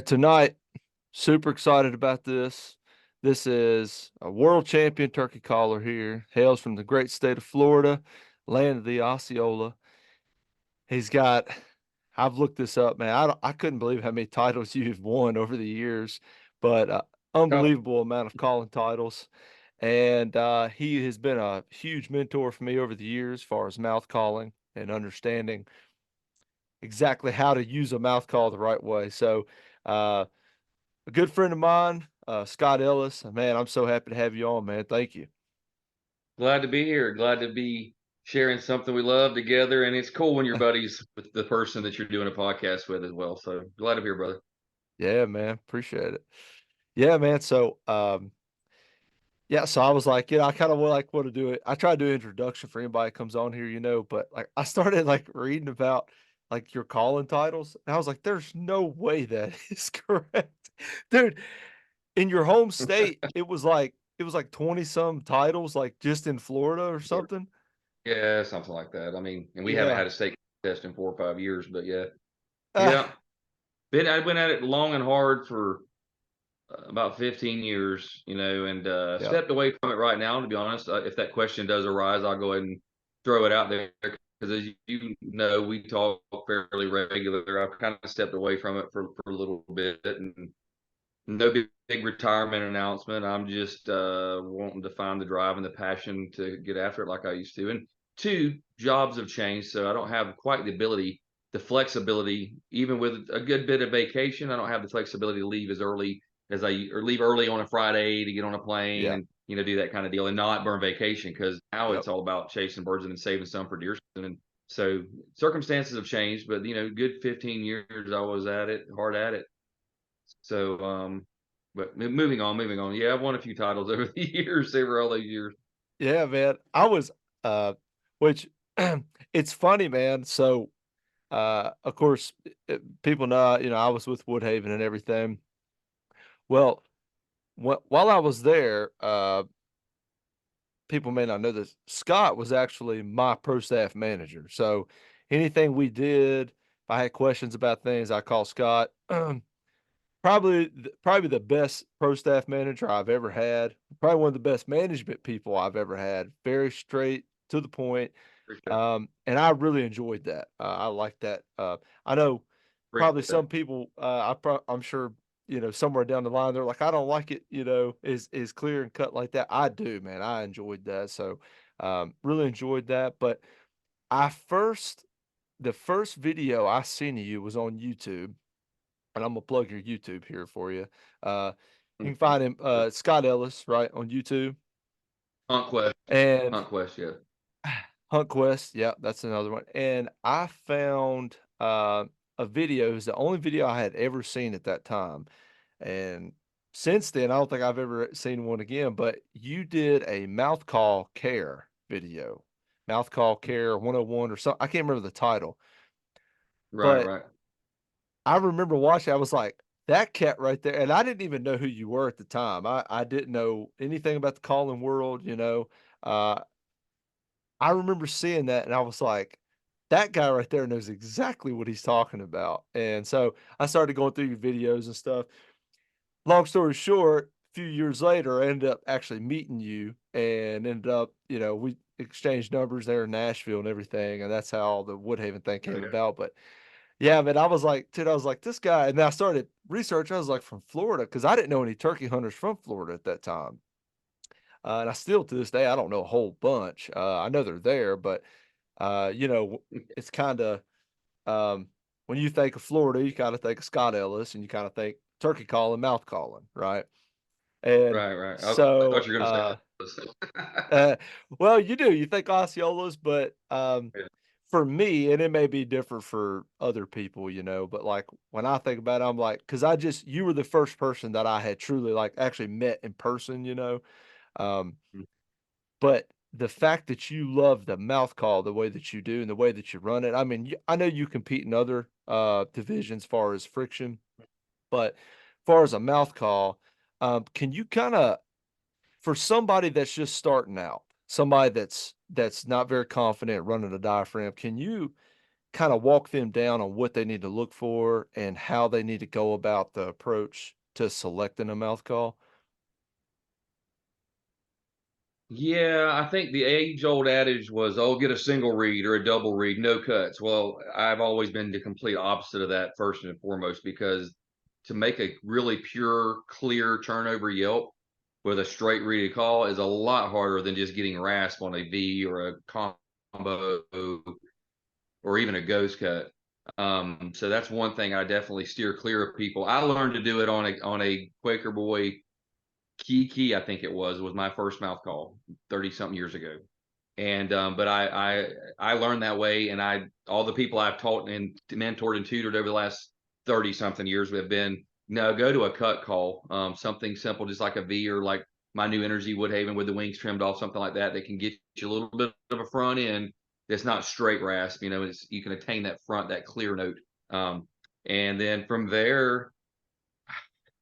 right, tonight, super excited about this. This is a world champion turkey caller here, hails from the great state of Florida, land of the Osceola. He's got, I've looked this up, man. I couldn't believe how many titles you've won over the years, but Oh, unbelievable amount of calling titles. And he has been a huge mentor for me over the years, as far as mouth calling and understanding exactly how to use a mouth call the right way. So, a good friend of mine, Scott Ellis. Man, I'm so happy to have you on, man. Thank you. glad to be here. Glad to be sharing something we love together. And it's cool when you're buddies with the person that you're doing a podcast with as well. So glad to be here, brother. Yeah, man. Appreciate it. Yeah, man. So, yeah, so I was like, I kind of want to do it. I try to do an introduction for anybody that comes on here, but like I started like reading about like your calling titles, and I was like, there's no way that is correct. Dude, in your home state, it was like 20 some titles, like just in Florida or something. Yeah, something like that. I mean, and we haven't Yeah. had a state test in 4 or 5 years, but yeah. Uh, Yeah. I've been at it long and hard for about 15 years, and yeah. stepped away from it right now, to be honest. If that question does arise, I'll go ahead and throw it out there because, as you know, we talk fairly regular. I've kind of stepped away from it for a little bit, and no big retirement announcement. I'm just wanting to find the drive and the passion to get after it like I used to. And two, jobs have changed, so I don't have quite the ability, the flexibility, even with a good bit of vacation. I don't have the flexibility to leave as early as or leave early on a Friday to get on a plane Yeah. and do that kind of deal and not burn vacation because now Yep. it's all about chasing birds and then saving some for deer season. And so circumstances have changed, but good 15 years I was at it, hard at it. So, but moving on. Yeah, I've won a few titles over the years, over all those years. Yeah, man. I was which it's funny, man. So of course people know, I was with Woodhaven and everything. Well, while I was there, people may not know this. Scott was actually my pro staff manager. So anything we did, if I had questions about things, I call Scott. Probably the best pro staff manager I've ever had. Probably one of the best management people I've ever had. Very straight to the point. Appreciate And I really enjoyed that. I like that. I know probably appreciate some that. people, I'm sure, somewhere down the line, they're like, I don't like it, is clear and cut like that. I do, man. I enjoyed that. So, really enjoyed that. But I first, the first video I seen of you was on YouTube, and I'm gonna plug your YouTube here for you. Uh, you can Mhm. find him, Scott Ellis, right, on YouTube. Hunt Quest, And Hunt Quest, yeah. Hunt Quest, yeah, that's another one. And I found a video. It was the only video I had ever seen at that time. And since then, I don't think I've ever seen one again. But you did a mouth call care video, mouth call care 101 or something. I can't remember the title, Right, but right. I remember watching. I was like, that cat right there. And I didn't even know who you were at the time. I didn't know anything about the calling world. Uh, I remember seeing that and I was like, that guy right there knows exactly what he's talking about. And so I started going through your videos and stuff. Long story short, a few years later, I ended up actually meeting you and ended up, we exchanged numbers there in Nashville and everything. And that's how the Woodhaven thing Oh, came yeah. about. But yeah, man, I was like, dude, I was like, this guy. And then I started research. I was like, from Florida, because I didn't know any turkey hunters from Florida at that time. And I still to this day, I don't know a whole bunch. I know they're there, but it's kind of when you think of Florida, you kind of think of Scott Ellis, and you kind of think turkey calling, mouth calling, right? And Right, right. I so, thought you were going to say uh, well, you do. You think Osceolas, but yeah. for me, and it may be different for other people, but like when I think about it, I'm like, because you were the first person that I had truly like actually met in person. Um, Mm. But the fact that you love the mouth call the way that you do and the way that you run it, I mean, I know you compete in other divisions far as friction, but far as a mouth call, can you kind of, for somebody that's just starting out, somebody that's not very confident running a diaphragm, can you kind of walk them down on what they need to look for and how they need to go about the approach to selecting a mouth call? Yeah, I think the age-old adage was, "Oh, get a single read or a double read, no cuts." Well, I've always been the complete opposite of that first and foremost because to make a really pure, clear turnover yelp with a straight readed call is a lot harder than just getting rasp on a V or a combo or even a ghost cut. So that's one thing I definitely steer clear of people. I learned to do it on a Quaker Boy Key, I think it was my first mouth call 30 something years ago. And but I learned that way, and I all the people I've taught and mentored and tutored over the last 30 something years have been no, go to a cut call, something simple, just like a V or like my new Energy Woodhaven with the wings trimmed off, something like that, that can get you a little bit of a front end that's not straight rasp. You know, it's you can attain that front, that clear note. And then from there,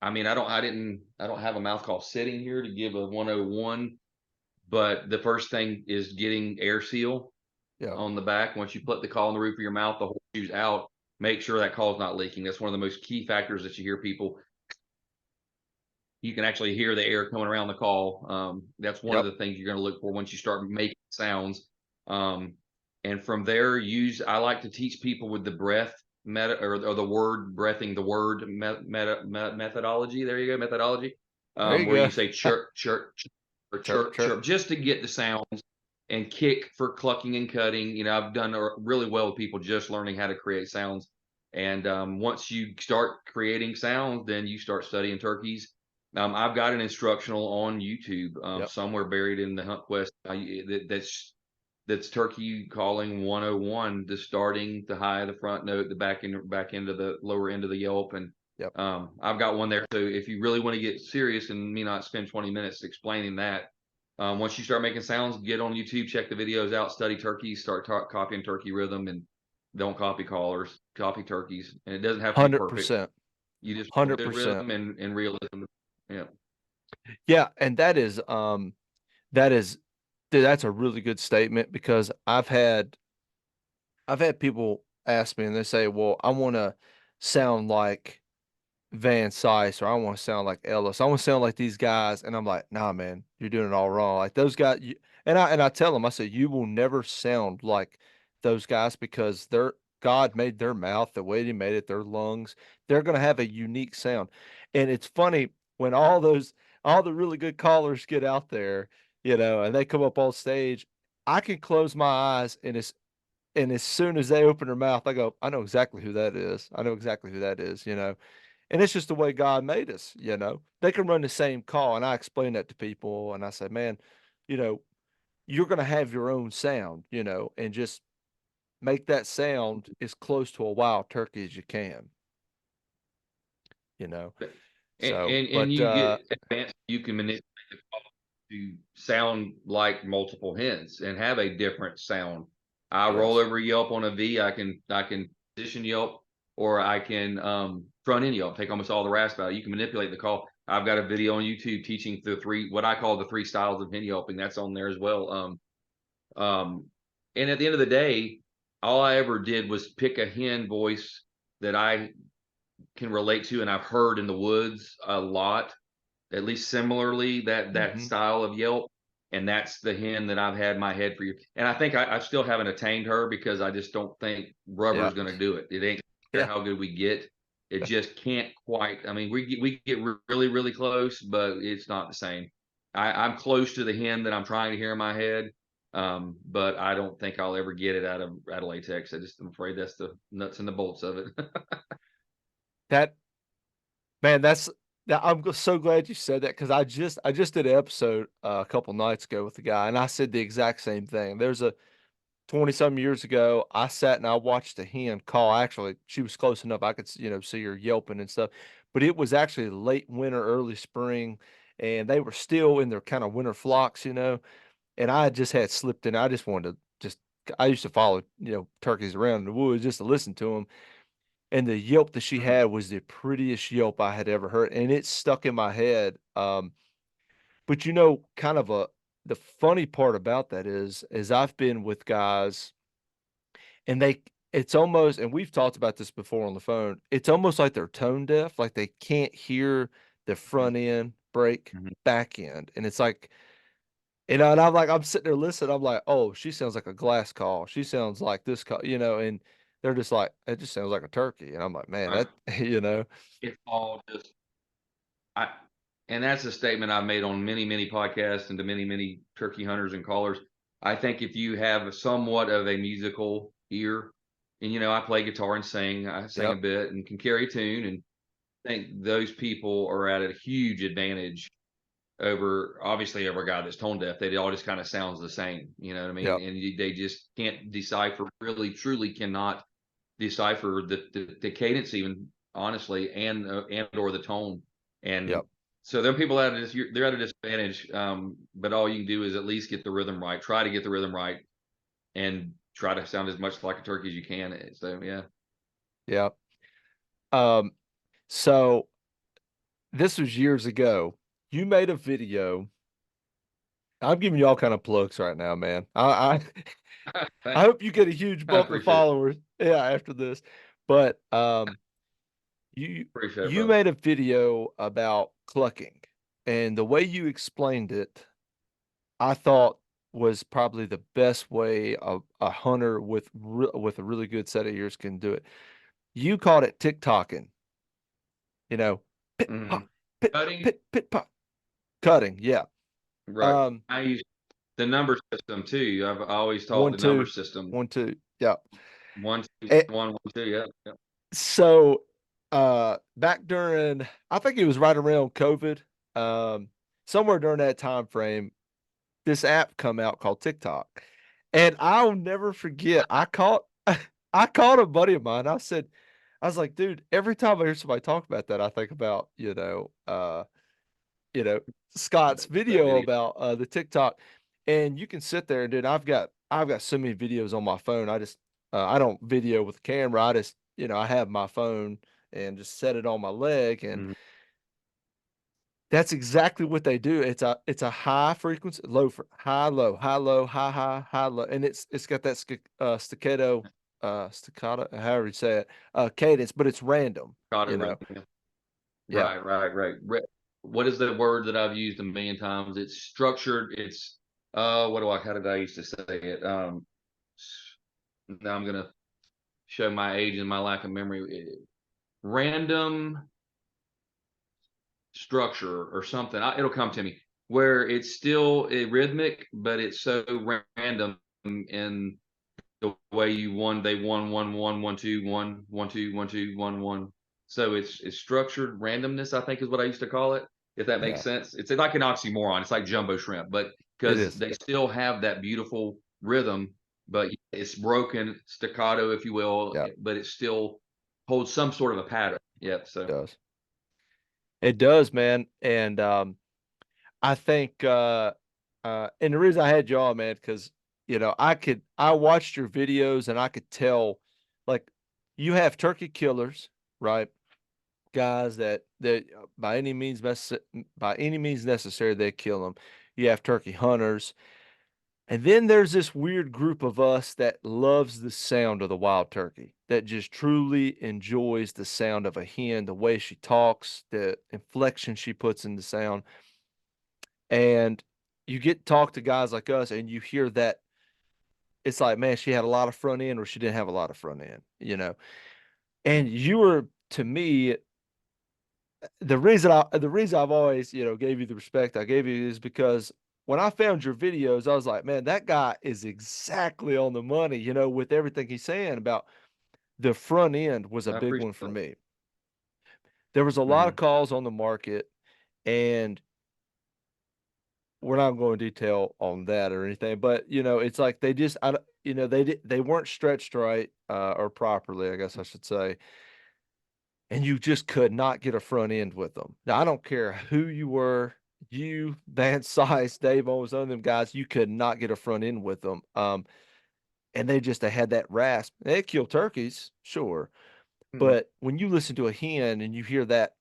I mean, I don't have a mouth call sitting here to give a 101, but the first thing is getting air seal Yeah, on the back. Once you put the call in the roof of your mouth, the horseshoe's out. Make sure that call is not leaking. That's one of the most key factors that you hear people. You can actually hear the air coming around the call. That's one of yep, the things you're going to look for once you start making sounds. Um, and from there, I like to teach people with the breath meta or the word breathing, the word methodology. There you go, methodology. there you Where go. you say chirp, chirp, chirp, or Chirp, chirp, chirp. chirp, just to get the sounds and kick for clucking and cutting. You know, I've done really well with people just learning how to create sounds. And once you start creating sounds, then you start studying turkeys. I've got an instructional on YouTube, Yep. somewhere buried in the Hunt Quest. That's turkey calling 101, the starting, the high, the front note, the back end of the lower end of the yelp, and Yep. I've got one there. So if you really want to get serious and me not spend 20 minutes explaining that, once you start making sounds, get on YouTube, check the videos out, study turkeys, start copying turkey rhythm, and don't copy callers, copy turkeys, and it doesn't have to be perfect. 100%. You just want good 100%. rhythm and realism. Yeah. Yeah, and that is dude, that's a really good statement because I've had people ask me and they say, "Well, I want to sound like Van Sice or I want to sound like Ellis. I want to sound like these guys." And I'm like, "Nah, man, you're doing it all wrong. Like those guys." And I tell them, I say, "You will never sound like those guys because God made their mouth the way He made it, their lungs. They're gonna have a unique sound." And it's funny when all the really good callers get out there, and they come up on stage. I can close my eyes and as soon as they open their mouth, I go, I know exactly who that is. I know exactly who that is. And it's just the way God made us. They can run the same call. And I explain that to people and I say, man, you know, you're going to have your own sound, and just make that sound as close to a wild turkey as you can. So, And but, you get advanced, you can manipulate the call to sound like multiple hens and have a different sound. I roll yes, over Yelp on a V. I can position Yelp or I can front end Yelp, take almost all the rasp out. You can manipulate the call. I've got a video on YouTube teaching the three what I call the three styles of hen yelping. That's on there as well. Um, and at the end of the day, all I ever did was pick a hen voice that I can relate to and I've heard in the woods a lot, at least similarly that hmm style of yelp, and that's the hen that I've had in my head for you. And I think I still haven't attained her because I just don't think yeah, rubber's going to do it. It ain't matter yeah, how good we get. It just can't quite. I mean, we get really really close, but it's not the same. I'm close to the hen that I'm trying to hear in my head, but I don't think I'll ever get it out of latex. I'm afraid that's the nuts and the bolts of it. that man, so glad you said that because I just did an episode a couple nights ago with a guy and I said the exact same thing. There's a 20 some years ago, I sat and I watched a hen call. Actually, she was close enough I could see her yelping and stuff. But it was actually late winter, early spring, and they were still in their kind of winter flocks. And I just had slipped in. I just wanted to just I used to follow turkeys around in the woods just to listen to them. And the yelp that she had was the prettiest yelp I had ever heard, and it stuck in my head. But kind of the funny part about that is I've been with guys and it's almost, and we've talked about this before on the phone, it's almost like they're tone deaf, like they can't hear the front end break Mhm. back end. And it's like, and I'm like, I'm sitting there listening, I'm like, oh, she sounds like a glass call. She sounds like this call, and they're just like, it just sounds like a turkey. And I'm like, man, Right. that, you know, It's all just I and that's a statement I've made on many, many podcasts and to many, many turkey hunters and callers. I think if you have somewhat of a musical ear, and I play guitar and sing, I sing a yep, bit and can carry a tune, and I think those people are at a huge advantage over obviously every guy that's tone deaf. They all just kind of sounds the same, you know what I mean? yep, And they just can't decipher, really, truly cannot decipher the cadence even honestly and or the tone. And yep, so then people they're at a disadvantage. But all you can do is at least get the rhythm right. Try to get the rhythm right and try to sound as much like a turkey as you can. So yeah. yep. Um, so this was years ago. You made a video. I'm giving you all kind of plugs right now, man. I hope you get a huge I bump in appreciate it. followers, yeah, after this. But you Appreciate it, you brother. made a video about clucking, and the way you explained it, I thought was probably the best way a hunter with a really good set of ears can do it. You called it TikToking, you know, pit Hmm. pop, pit Cutting, pit pit pop, cutting, yeah. right. Um, I use the number system too. I've always taught one the number two, system. 1 2, yeah. One, two, And one, one, two. Yeah. Yeah. so back during, I think it was right around COVID, um, somewhere during that time frame, this app come out called TikTok. And I'll never forget, I called a buddy of mine. I was like, dude, every time I hear somebody talk about that, I think about, you know, Scott's That video video. about the TikTok. And you can sit there and dude, I've got so many videos on my phone. I don't video with the camera. I just, I have my phone and just set it on my leg, and Mhm. that's exactly what they do. It's a high frequency, high, low, high, low, high, high, high, low, and it's got that staccato, however you say it, cadence, but it's random. Got it You right. know, Yeah. yeah, Right, right, right. What is the word that I've used a million times? It's structured. It's how did I used to say it? Now I'm gonna show my age and my lack of memory. Random structure or something. It'll come to me where it's still rhythmic, but it's so random in the way they one two one one two one two one one. So it's structured randomness, I think is what I used to call it. If that makes yeah, sense, it's like an oxymoron. It's like jumbo shrimp, but it because is. they still have that beautiful rhythm, but it's broken staccato, if you will, Yeah, but it still holds some sort of a pattern. Yep. it So does. It does, man. And I think and the reason I had you on, man, because I watched your videos and I could tell, like, you have turkey killers, right? Guys that by any means necessary they kill them. You have turkey hunters, and then there's this weird group of us that loves the sound of the wild turkey, that just truly enjoys the sound of a hen, the way she talks, the inflection she puts in the sound. And you get talk to guys like us and you hear that it's like, man, she had a lot of front end or she didn't have a lot of front end. And you were, to me, the reason I've always, gave you the respect I gave you is because when I found your videos, I was like, man, that guy is exactly on the money, with everything he's saying about the front end was a I big appreciate one for that. me. There was a lot of Hmm. calls on the market, and we're not going to detail on that or anything, but it's like they just, they weren't stretched right, or properly, I guess I should say, and you just could not get a front end with them. Now, I don't care who you were, you, Van Size, Dave Owens, one of them guys, you could not get a front end with them. And they had that rasp. They kill turkeys, sure, Hmm. but when you listen to a hen and you hear that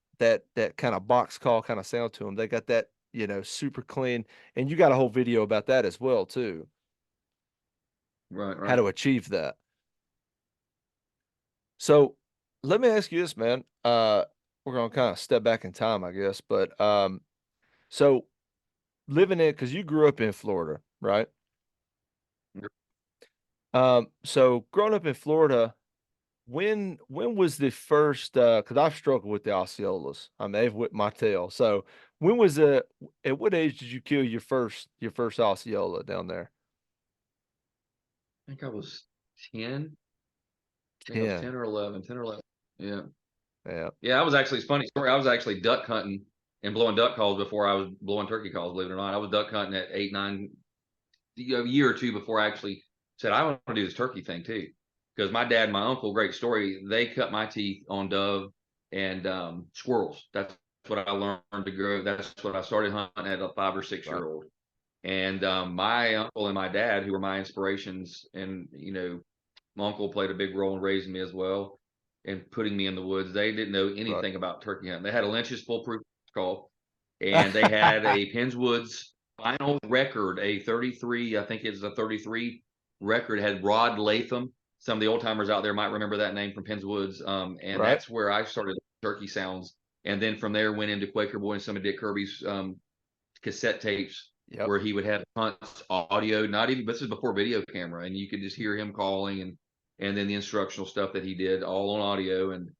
kind of box call kind of sound to them, they got that, super clean. And you got a whole video about that as well, too, Right, how right. to achieve that. So let me ask you this, man. We're gonna kind of step back in time, I guess, but so living in because you grew up in Florida, right? So growing up in Florida, when was the first because I've struggled with the Osceolas. I mean, they've whipped my tail. So when was at what age did you kill your first Osceola down there? I think I was 10. I think I was 10. 10 or 11. 10 or 11. Yeah. Yeah. Yeah, I was actually, it's funny story. I was actually duck hunting and blowing duck calls before I was blowing turkey calls, believe it or not. I was duck hunting at 8, 9, a year or two before I actually said, I want to do this turkey thing too. Because my dad and my uncle, great story, they cut my teeth on dove and squirrels. That's what I learned to grow. That's what I started hunting at a 5 or 6 Right. year old. And my uncle and my dad, who were my inspirations, and my uncle played a big role in raising me as well and putting me in the woods. They didn't know Right. anything about turkey hunting. They had a Lynch's foolproof call, and they had a Penn's Woods final record, a 33, I think it's a 33 record, had Rod Latham. Some of the old timers out there might remember that name from Penn's Woods. And Right. that's where I started turkey sounds. And then from there went into Quaker Boy and some of Dick Kirby's cassette tapes Yep. where he would have hunts audio, not even, this is before video camera, and you could just hear him calling, and then the instructional stuff that he did all on audio. And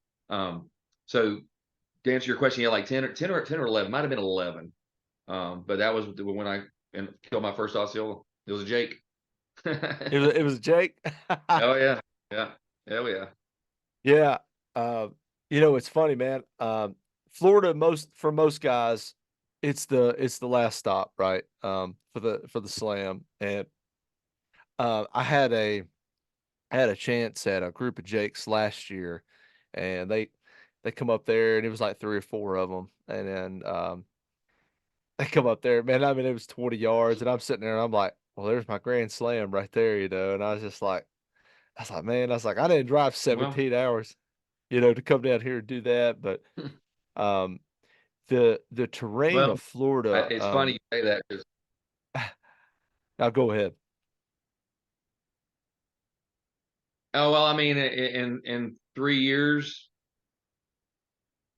so to answer your question, yeah, like 10 or 11, might have been 11. But that was when I killed my first Osceola. It was a Jake. It was Jake. Oh yeah, yeah, hell yeah. Yeah. Uh, it's funny, man. Florida for most guys, it's the last stop, right? For the slam. And I had a chance at a group of Jakes last year, and they come up there, and it was like three or four of them, and then they come up there, man. I mean, it was 20 yards, and I'm sitting there, and I'm like, well, there's my grand slam right there, and man, I didn't drive Well, 17 hours, to come down here and do that, but um, the terrain well, of Florida, it's funny you say that because now go ahead. oh well, I mean, in 3 years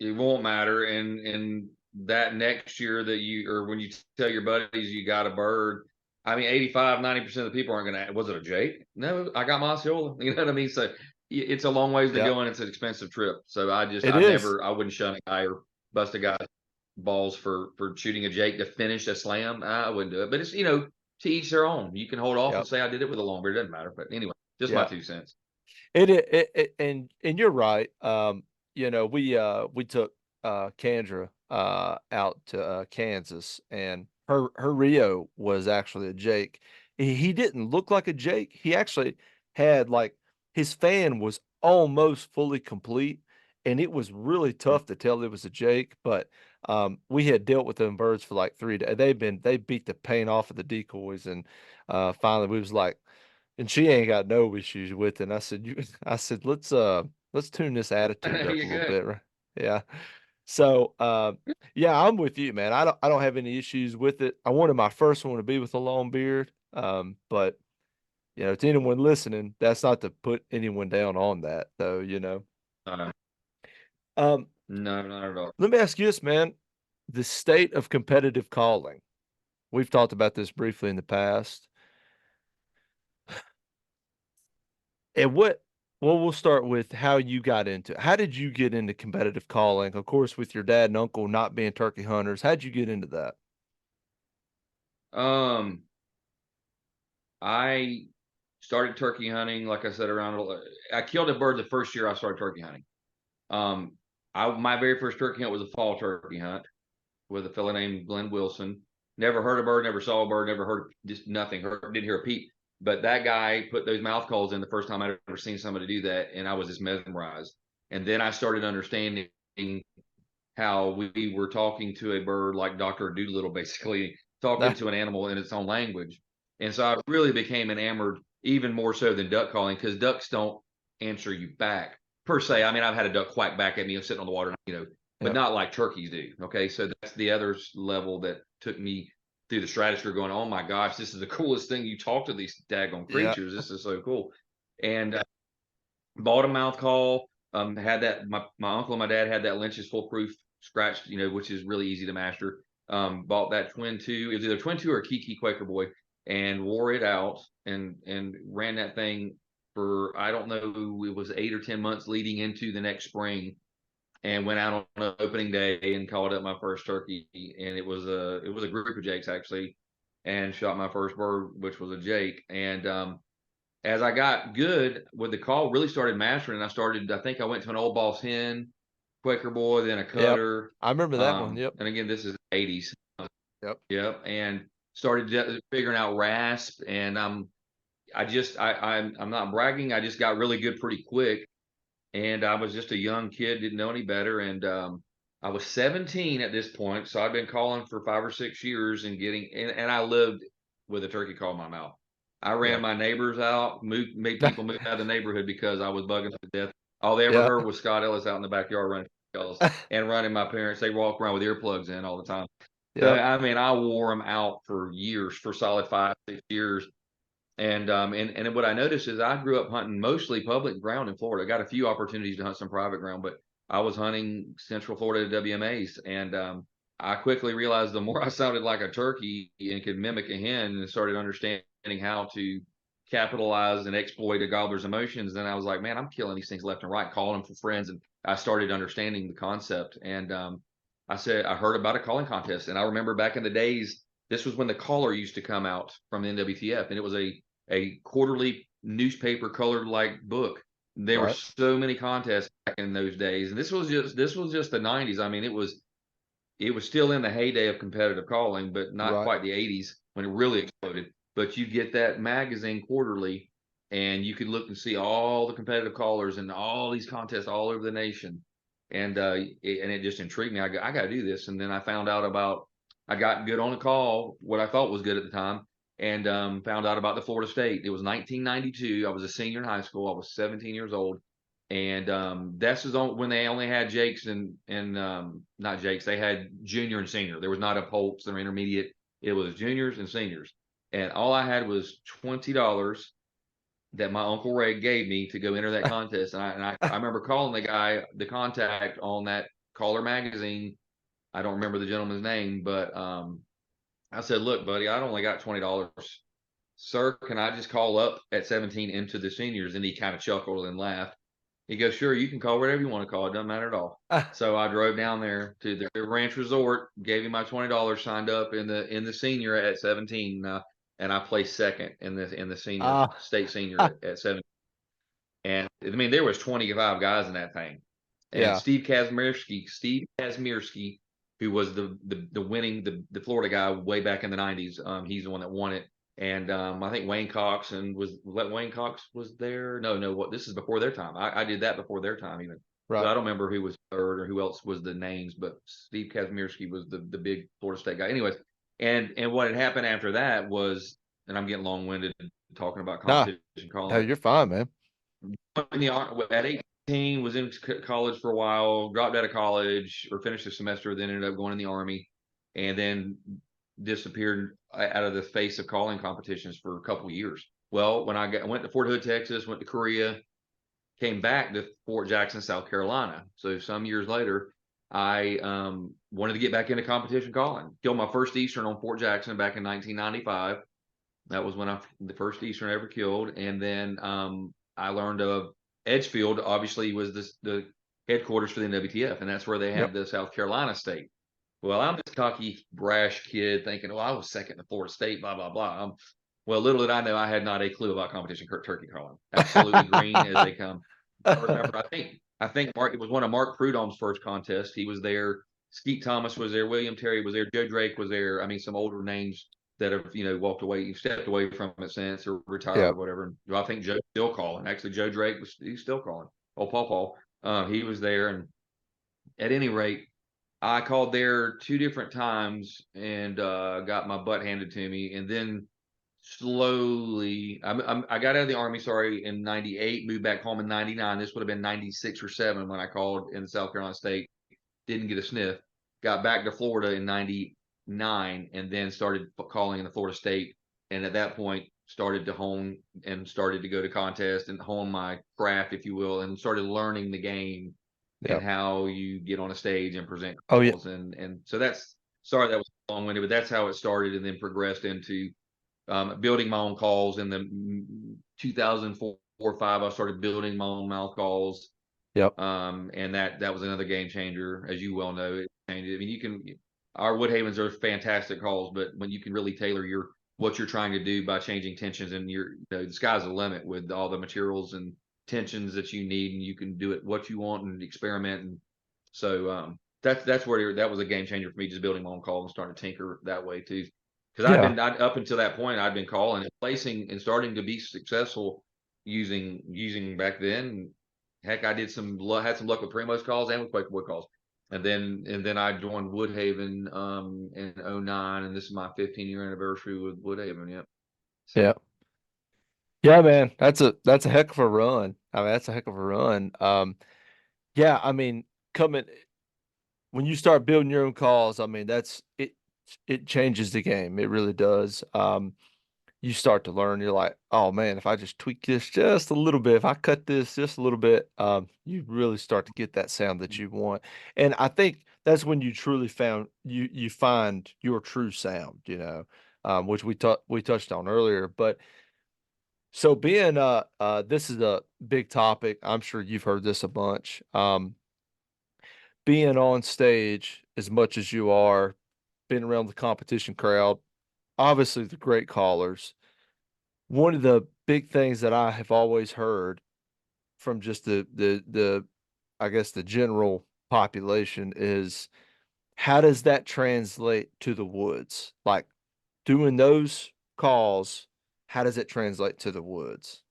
it won't matter. And that next year that you, or when you tell your buddies you got a bird, I mean, 85, 90% of the people aren't going to, was it a Jake? No, I got my Osceola. You know what I mean? So it's a long ways to Yeah, go and it's an expensive trip. So it is. I wouldn't shun a guy or bust a guy's balls for shooting a Jake to finish a slam. I wouldn't do it. But it's, to each their own. You can hold off Yeah, and say I did it with a long beard. It doesn't matter. But anyway, just my yeah. 2 cents. And you're right. We took Kendra out to Kansas, and her Rio was actually a Jake. He didn't look like a Jake. He actually had like his fan was almost fully complete, and it was really tough to tell it was a Jake. But we had dealt with them birds for like 3 days. They beat the paint off of the decoys, and finally we was like, and she ain't got no issues with it. And I said, let's tune this attitude up a You're little good. bit. Right? Yeah. So, yeah, I'm with you, man. I don't have any issues with it. I wanted my first one to be with a long beard. But to anyone listening, that's not to put anyone down on that though. Uh, Um, no, not at all. let me ask you this, man. The state of competitive calling. We've talked about this briefly in the past. And well, we'll start with how you got into it. How did you get into competitive calling? Of course, with your dad and uncle not being turkey hunters, how'd you get into that? Um, I started turkey hunting, like I said, I killed a bird the first year I started turkey hunting. Um, my very first turkey hunt was a fall turkey hunt with a fellow named Glenn Wilson. Never heard a bird, never saw a bird, never heard just nothing. Didn't hear a peep. But that guy put those mouth calls in the first time I'd ever seen somebody do that, and I was just mesmerized. And then I started understanding how we were talking to a bird like Dr. Doolittle, basically talking Nah, to an animal in its own language. And so I really became enamored, even more so than duck calling, because ducks don't answer you back per se. I mean, I've had a duck quack back at me sitting on the water, but yep, not like turkeys do. Okay. So that's the other level that took me through the stratosphere going, oh my gosh, this is the coolest thing. You talk to these daggone yeah, creatures. This is so cool. And bought a mouth call, had that my uncle and my dad had that Lynch's foolproof scratch, which is really easy to master. Bought that twin two. It was either twin two or Kiki Quaker Boy, and wore it out and ran that thing for, I don't know, it was 8 or 10 months leading into the next spring, and went out on an opening day and called up my first turkey, and it was a group of jakes actually, and shot my first bird, which was a jake. And as I got good with the call, really started mastering, I think I went to an old boss hen, Quaker Boy, then a Yep. cutter. I remember that one. Yep. And again, this is 80s. Yep. Yep. And started figuring out rasp. And I'm not bragging. I just got really good pretty quick. And I was just a young kid, didn't know any better. And I was 17 at this point. So I'd been calling for 5 or 6 years and and I lived with a turkey call in my mouth. I ran Yep. my neighbors out, made people move out of the neighborhood because I was bugging to death. All they ever Yep. heard was Scott Ellis out in the backyard running calls and running my parents. They walk around with earplugs in all the time. So Yep. I mean, I wore them out for years, for solid 5, 6 years. And what I noticed is I grew up hunting mostly public ground in Florida. I got a few opportunities to hunt some private ground, but I was hunting Central Florida WMAs, and I quickly realized the more I sounded like a turkey and could mimic a hen, and started understanding how to capitalize and exploit a gobbler's emotions, then I was like, man, I'm killing these things left and right, calling them for friends, and I started understanding the concept. And I said I heard about a calling contest, and I remember back in the days, this was when the caller used to come out from the NWTF, and it was a quarterly newspaper colored like book. There were Right. so many contests back in those days, and this was just the 90s. I mean, it was still in the heyday of competitive calling, but not Right. quite the 80s when it really exploded. But you get that magazine quarterly, and you could look and see all the competitive callers and all these contests all over the nation. And it just intrigued me. I got to do this. And then I got good on a call, what I thought was good at the time, and found out about the Florida State. It was 1992. I was a senior in high school. I was 17 years old, and this is when they only had Jakes and not Jakes. They had junior and senior. There was not a Polks or intermediate. It was juniors and seniors, and all I had was $20 that my uncle Ray gave me to go enter that contest. And I remember calling the contact on that caller magazine. I don't remember the gentleman's name, but I said, "Look, buddy, I only got $20. Sir, can I just call up at 17 into the seniors?" And he kind of chuckled and laughed. He goes, "Sure, you can call whatever you want to call. It doesn't matter at all." So I drove down there to the ranch resort, gave him my $20, signed up in the senior at 17, and I placed second in the senior Ah. state senior at 17. And I mean, there was 25 guys in that thing. And Yeah. Steve Kazmierski, who was the winning the Florida guy way back in the 90s, he's the one that won it. And I think Wayne Cox Wayne Cox was there. No, what, this is before their time. I did that before their time even. So Right. I don't remember who was third or who else was the names, but Steve Kazmierski was the big Florida State guy. Anyways, and what had happened after that was, and I'm getting long winded talking about No, competition no, calling. you're fine, man. At 18, was in college for a while, dropped out of college or finished the semester, then ended up going in the Army, and then disappeared out of the face of calling competitions for a couple of years. Well, when I went to Fort Hood, Texas, went to Korea, came back to Fort Jackson, South Carolina. So some years later, I wanted to get back into competition calling. Killed my first Eastern on Fort Jackson back in 1995. That was when the first Eastern I ever killed. And then I learned of Edgefield, obviously, was the headquarters for the NWTF, and that's where they Yep. had the South Carolina State. Well, I'm this cocky, brash kid thinking, "Oh, I was second to Florida State, blah, blah, blah." Well, little did I know I had not a clue about competition turkey calling. Absolutely green as they come. I remember, I think Mark, it was one of Mark Prudhomme's first contests. He was there. Skeet Thomas was there. William Terry was there. Joe Drake was there. I mean, some older names that have walked away, stepped away from it since, or retired or Yep. whatever. And I think Joe's still calling. Actually, Joe Drake he's still calling. Oh, Paul, he was there. And at any rate, I called there 2 different times and got my butt handed to me, and then slowly I got out of the Army, sorry, in 98, moved back home in 99. This would have been 96 or 7 when I called in South Carolina State. Didn't get a sniff. Got back to Florida in 99, and then started calling in the Florida State, and at that point started to hone and started to go to contests and hone my craft, if you will, and started learning the game and Yep. how you get on a stage and present Oh yeah. calls. And so that's sorry that was long winded, but that's how it started, and then progressed into building my own calls in the 2004 or five. I started building my own mouth calls, Yep. and that was another game changer, as you well know. It changed. I mean, our Woodhavens are fantastic calls, but when you can really tailor your what you're trying to do by changing tensions, and the sky's the limit with all the materials and tensions that you need, and you can do it what you want and experiment. And so that's where that was a game changer for me, just building my own call and starting to tinker that way too. Because Yeah. up until that point, I'd been calling and placing and starting to be successful using back then. Heck, I had some luck with Primo's calls and with Quaker Wood calls. And then I joined Woodhaven in '09, and this is my 15-year anniversary with Woodhaven. Yep. Yeah. So Yeah, man. That's a heck of a run. I mean, that's a heck of a run. Yeah, I mean, coming when you start building your own calls, I mean, it changes the game. It really does. You start to learn, you're like, oh man, if I just tweak this just a little bit, if I cut this just a little bit, you really start to get that sound that you want. And I think that's when you truly you find your true sound, which we touched on earlier. But so being this is a big topic. I'm sure you've heard this a bunch. Being on stage as much as you are, being around the competition crowd, obviously the great callers. One of the big things that I have always heard from just the I guess the general population is how does that translate to the woods? Like doing those calls, how does it translate to the woods?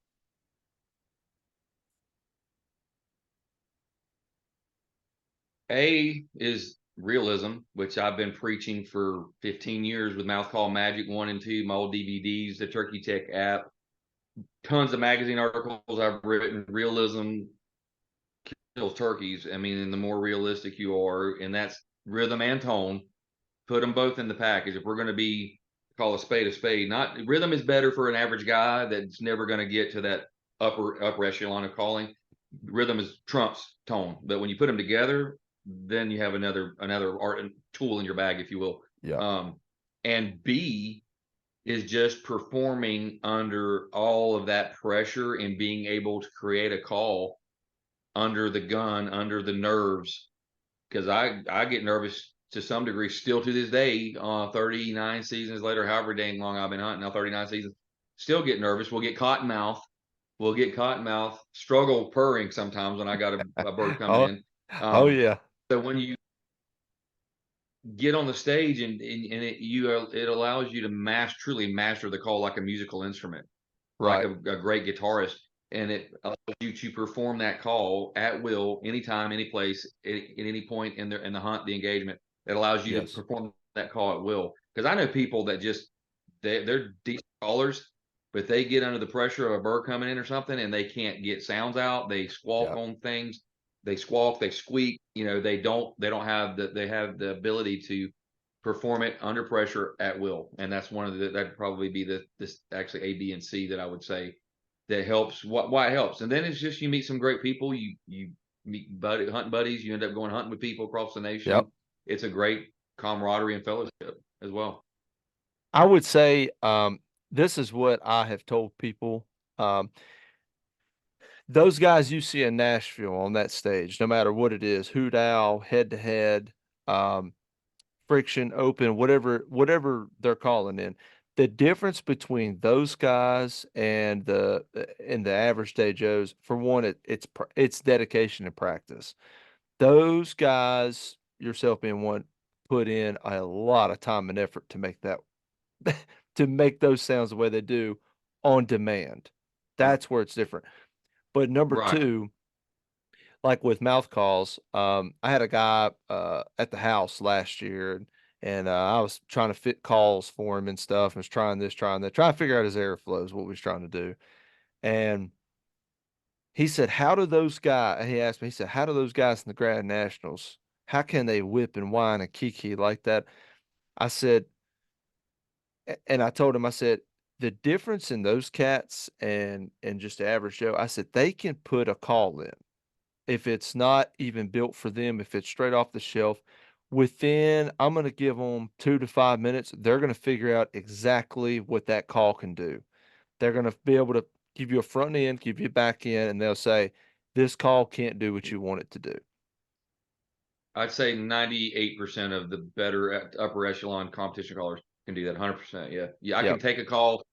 A is realism, which I've been preaching for 15 years with Mouth Call Magic 1 and 2, my old DVDs, the Turkey Tech app, tons of magazine articles I've written. Realism kills turkeys. I mean, and the more realistic you are, and that's rhythm and tone, put them both in the package. If we're going to be call a spade, not rhythm is better for an average guy that's never going to get to that upper echelon of calling. Rhythm is trumps tone, but when you put them together, then you have another art and tool in your bag, if you will. Yeah. Um, and B is just performing under all of that pressure and being able to create a call under the gun, under the nerves, because I get nervous to some degree still to this day. 39 seasons later, however dang long I've been hunting now, 39 seasons, still get nervous. We'll get cottonmouth. We'll get cottonmouth. Struggle purring sometimes when I got a bird coming Oh, in. oh Um, yeah. so when you get on the stage and it allows you to truly master the call like a musical instrument, like Right. a great guitarist, and it allows you to perform that call at will, anytime, any place, at any point in the hunt, the engagement. It allows you to Yes. perform that call at will. Because I know people that just they're decent callers, but they get under the pressure of a bird coming in or something, and they can't get sounds out. They squawk Yeah. on things. They squawk. They squeak. They don't have the ability to perform it under pressure at will. And that's one of that'd probably be this actually A, B, and C that I would say that helps. Why it helps, and then it's just you meet some great people. You meet hunting buddies. You end up going hunting with people across the Yep. nation. It's a great camaraderie and fellowship as well. I would say this is what I have told people. Um, those guys you see in Nashville on that stage, no matter what it is, hoot owl, head to head, um, friction, open, whatever they're calling in. The difference between those guys and the average day Joes, for one, it's dedication and practice. Those guys, yourself being one, put in a lot of time and effort to make that to make those sounds the way they do on demand. That's where it's different. But number Right. two, like with mouth calls, I had a guy at the house last year, and I was trying to fit calls for him and stuff, and was trying this, trying that, trying to figure out his airflows, what we was trying to do. And he said, "How do those guys?" He asked me, he said, "How do those guys in the Grand Nationals? How can they whip and whine and kiki like that?" I said, and I told him, I said, the difference in those cats and just the average Joe, I said, they can put a call in. If it's not even built for them, if it's straight off the shelf, within I'm gonna give them 2 to 5 minutes, they're gonna figure out exactly what that call can do. They're gonna be able to give you a front end, give you a back end, and they'll say, "This call can't do what you want it to do." I'd say 98% of the better upper echelon competition callers can do that. 100%. Yeah, yeah. I can Yep. take a call.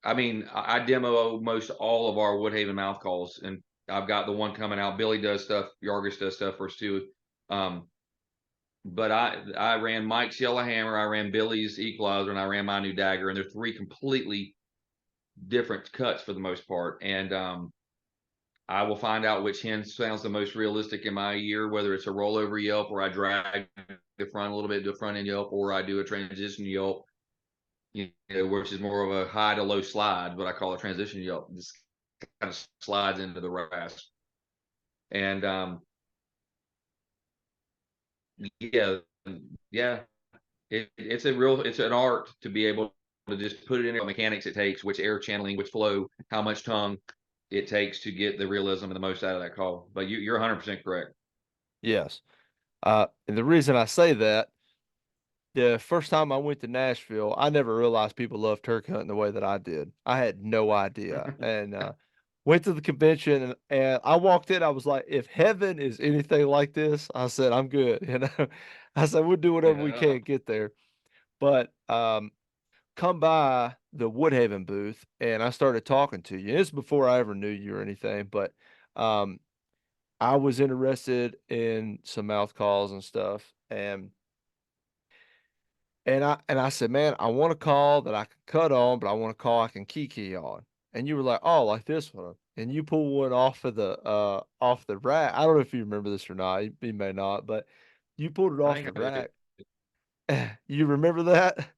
I mean, I demo most all of our Woodhaven mouth calls, and I've got the one coming out. Billy does stuff. Yargis does stuff for us too. Um, but I ran Mike's Yellow Hammer, I ran Billy's Equalizer, and I ran my new Dagger, and they're three completely different cuts for the most part. And I will find out which hen sounds the most realistic in my ear, whether it's a rollover yelp or I drag the front a little bit to a front end yelp, or I do a transition yelp, which is more of a high to low slide, but I call it transition yelp. This kind of slides into the rasp. And yeah, yeah, it's an art to be able to just put it in what mechanics it takes, which air channeling, which flow, how much tongue it takes to get the realism and the most out of that call. But you're 100% correct. Yes. And the reason I say that, the first time I went to Nashville, I never realized people love turkey hunting the way that I did. I had no idea. And went to the convention and I walked in, I was like, if heaven is anything like this, I said, I'm good. I said, we'll do whatever we Yeah, can get there. But come by the Woodhaven booth and I started talking to you. It's before I ever knew you or anything, but um, I was interested in some mouth calls and stuff. And I said, "Man, I want a call that I can cut on, but I want a call I can key on." And you were like, "Oh, like this one." And you pull one off the rack. I don't know if you remember this or not. You may not, but you pulled it I off think the I do. rack. You remember that?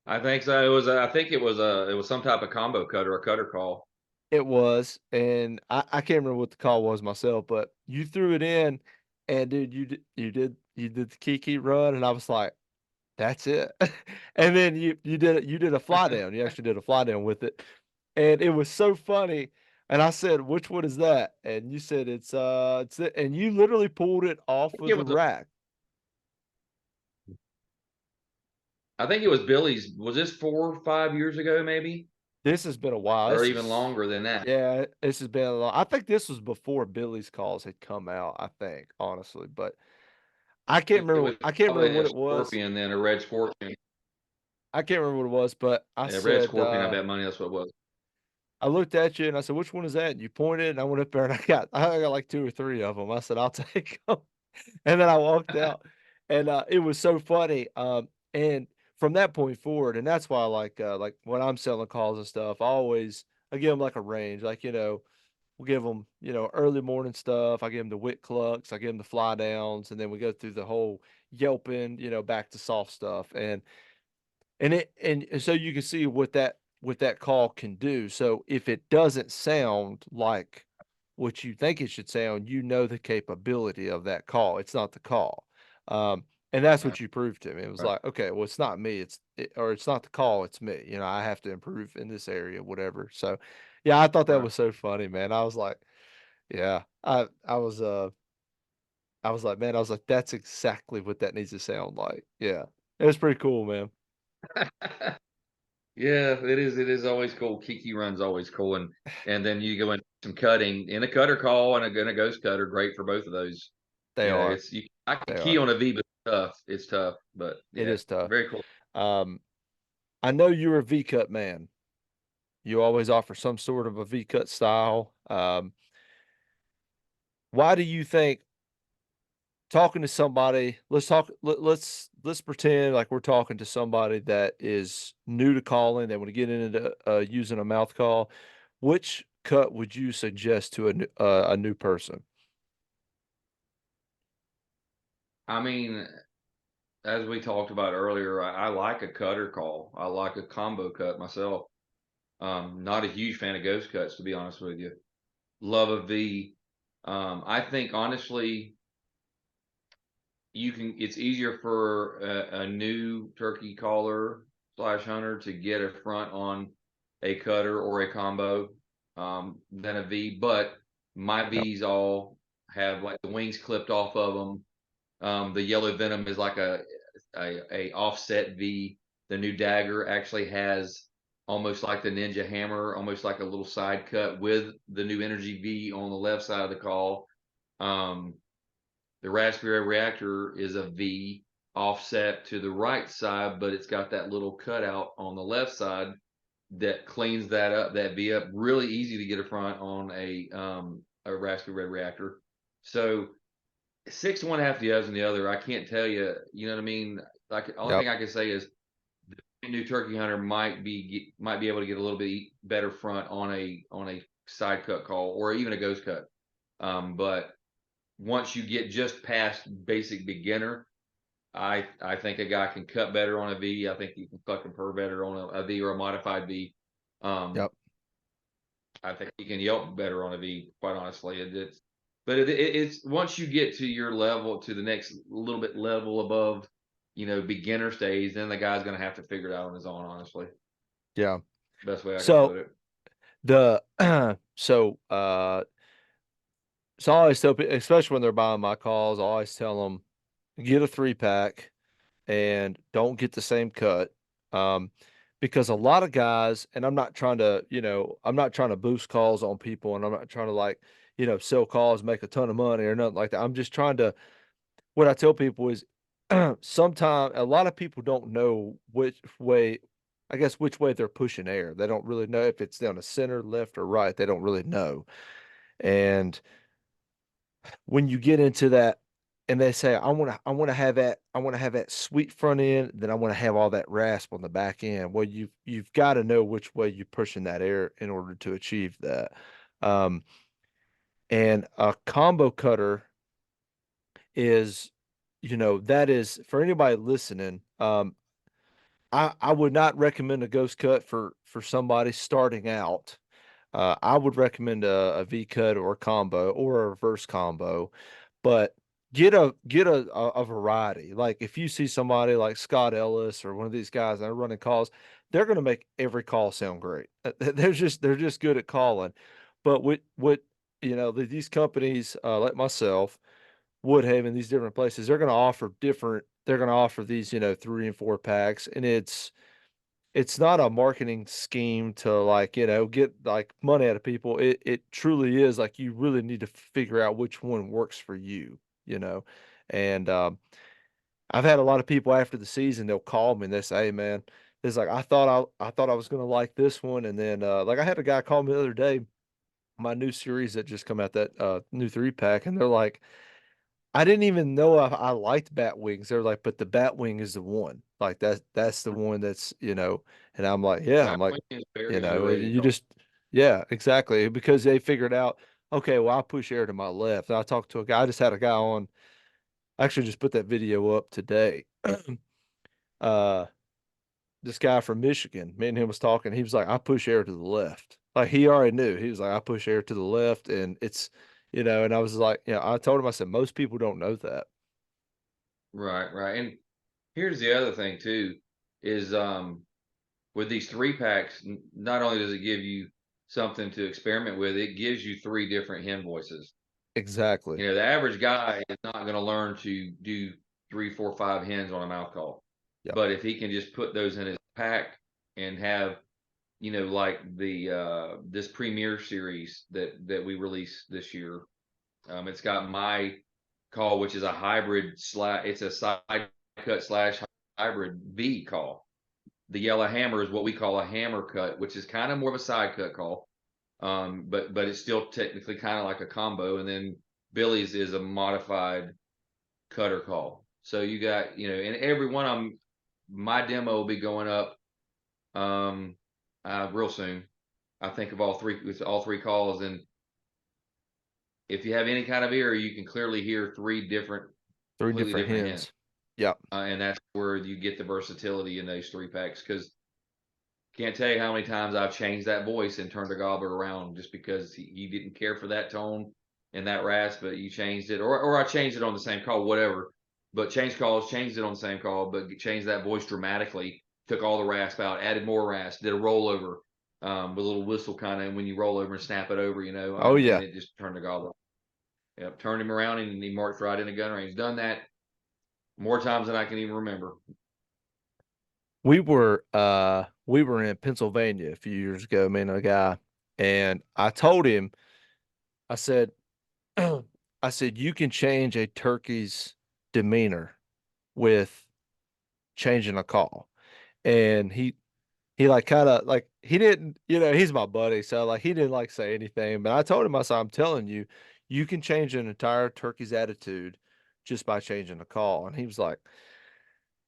I think so. It was. I think it was a. It was some type of combo cutter, a cutter call. It was, and I can't remember what the call was myself, but you threw it in, and dude, you did the key run, and I was like, "That's it." And then you did a fly down. You actually did a fly down with it. And it was so funny. And I said, "Which one is that?" And you said, it's it. And you literally pulled it I off think of it the was. rack. I think it was Billy's. Was this 4 or 5 years ago, maybe, This has been a while. or This even is, longer than that? yeah, this has been a long. I think this was before Billy's calls had come out, I think, honestly. But It was I can't remember probably what a it was. scorpion, then a red scorpion. I can't remember what it was, but I A red said, scorpion. I bet money that's what it was. I looked at you and I said, "Which one is that?" And you pointed, and I went up there and I got like 2 or 3 of them. I said, "I'll take them." And then I walked out, and it was so funny. And from that point forward, and that's why I like when I'm selling calls and stuff, I give them like a range. Like, we'll give them, early morning stuff. I give them the wit clucks, I give them the fly downs, and then we go through the whole yelping, back to soft stuff. And so you can see what that call can do. So if it doesn't sound like what you think it should sound, the capability of that call. It's not the call. And that's Right, what you proved to me. It was right, like, okay, well, it's not me, or it's not the call, it's me. I have to improve in this area, whatever. So yeah, I thought that right. was so funny, man. I was like, yeah, I was like, man, I was like, that's exactly what that needs to sound like. Yeah. It was pretty cool, man. Yeah, it is. It is always cool. Kiki run's always cool, and then you go into some cutting in a cutter call and a ghost cutter. Great for both of those. They are. It's you. I can They key are. on a V, but it's tough. It's tough, but It yeah, is tough. very cool. Um, I know you're a V cut man. You always offer some sort of a V cut style. Why do you think talking to somebody, let's pretend like we're talking to somebody that is new to calling, they want to get into using a mouth call. Which cut would you suggest to a new person? I mean, as we talked about earlier, I like a cutter call. I like a combo cut myself. Not a huge fan of ghost cuts, to be honest with you. Love a V. I think honestly, you can. It's easier for a new turkey caller. slash hunter to get a front on a cutter or a combo than a V. But my Yep. V's all have like the wings clipped off of them. The yellow venom is like a offset V. The new dagger actually has almost like the ninja hammer, almost like a little side cut with the new energy V on the left side of the call. Um, the raspberry reactor is a V offset to the right side, but it's got that little cutout on the left side that cleans that up, that V up. Really easy to get a front on a raspberry red reactor. So six one, half the other, the other. I can't tell you. You know what I mean? Like the only Yep. thing I can say is the new turkey hunter might be able to get a little bit better front on a side cut call or even a ghost cut. But once you get just past basic beginner, I think a guy can cut better on a V. I think you can fucking purr better on a V or a modified V. Um, Yep. I think you can yelp better on a V. Quite honestly, but it's once you get to your level to the next little bit level above, beginner stage, then the guy's gonna have to figure it out on his own. Honestly, Yeah. best way I can So put it. the so so I always tell people, especially when they're buying my calls, I always tell them get a 3 pack and don't get the same cut. Um, because a lot of guys, and I'm not trying to, I'm not trying to boost calls on people, and I'm not trying to like, sell calls, make a ton of money or nothing like that. I'm just trying to, what I tell people is sometimes a lot of people don't know which way, I guess, which way they're pushing air. They don't really know if it's down the center, left, or right. They don't really know. And when you get into that and they say, I want to have that sweet front end, then I want to have all that rasp on the back end. Well, you've got to know which way you're pushing that air in order to achieve that. Um, and a combo cutter is, that is for anybody listening. I would not recommend a ghost cut for somebody starting out. I would recommend a V cut or a combo or a reverse combo, but get a variety. Like if you see somebody like Scott Ellis or one of these guys that are running calls, they're going to make every call sound great. They're just good at calling. But these companies like myself, Woodhaven, these different places, they're going to offer different. They're going to offer these 3 and 4 packs, and it's not a marketing scheme to like, get like money out of people. It truly is like you really need to figure out which one works for you, you know. And I've had a lot of people after the season, they'll call me and they say, "Hey man, it's like I thought I was gonna like this one." And then like I had a guy call me the other day, my new series that just come out, that new 3 pack, and they're like, I didn't even know I liked bat wings. They're like, but the bat wing is the one. Like that's the one that's, and I'm like, yeah, I'm like, Batwing is very and underrated. you just, yeah, exactly. Because they figured out, okay, well, I push air to my left. And I talked to a guy, I just had a guy on, I actually just put that video up today. Uh, this guy from Michigan, me and him was talking. He was like, I push air to the left. Like he already knew. He was like, I push air to the left. And it's, and I was like, I told him, I said, most people don't know that. Right, right. And here's the other thing too, is with these 3 packs, not only does it give you something to experiment with, it gives you three different hen voices. Exactly. The average guy is not going to learn to do three, four, five hens on a mouth call. Yep. But if he can just put those in his pack and have, like the this premiere series that we released this year, it's got my call, which is a hybrid slash, it's a side cut slash hybrid V call. The yellow hammer is what we call a hammer cut, which is kind of more of a side cut call. But it's still technically kind of like a combo. And then Billy's is a modified cutter call. So you got, and every one of them, my demo will be going up real soon. I think of all three with all three calls. And if you have any kind of ear, you can clearly hear three different, Three completely different different hens. hens. Yep. And that's where you get the versatility in those 3 packs. Because can't tell you how many times I've changed that voice and turned a gobbler around just because he didn't care for that tone and that rasp, but you changed it, or I changed it on the same call, whatever. But changed calls, changed it on the same call, but changed that voice dramatically. took all the rasp out, added more rasp, did a rollover with a little whistle kind of when you roll over and snap it over, Oh and yeah. it just turned the gobbler. Yep, turned him around and he marched right in the gun range. Done that more times than I can even remember. We were in Pennsylvania a few years ago, me and a guy, and I told him, I said, I said, you can change a turkey's demeanor with changing a call. And he like kind of like he didn't, he's my buddy, so like he didn't like say anything. But I told him, I said, I'm telling you, you can change an entire turkey's attitude just by changing the call. And he was like,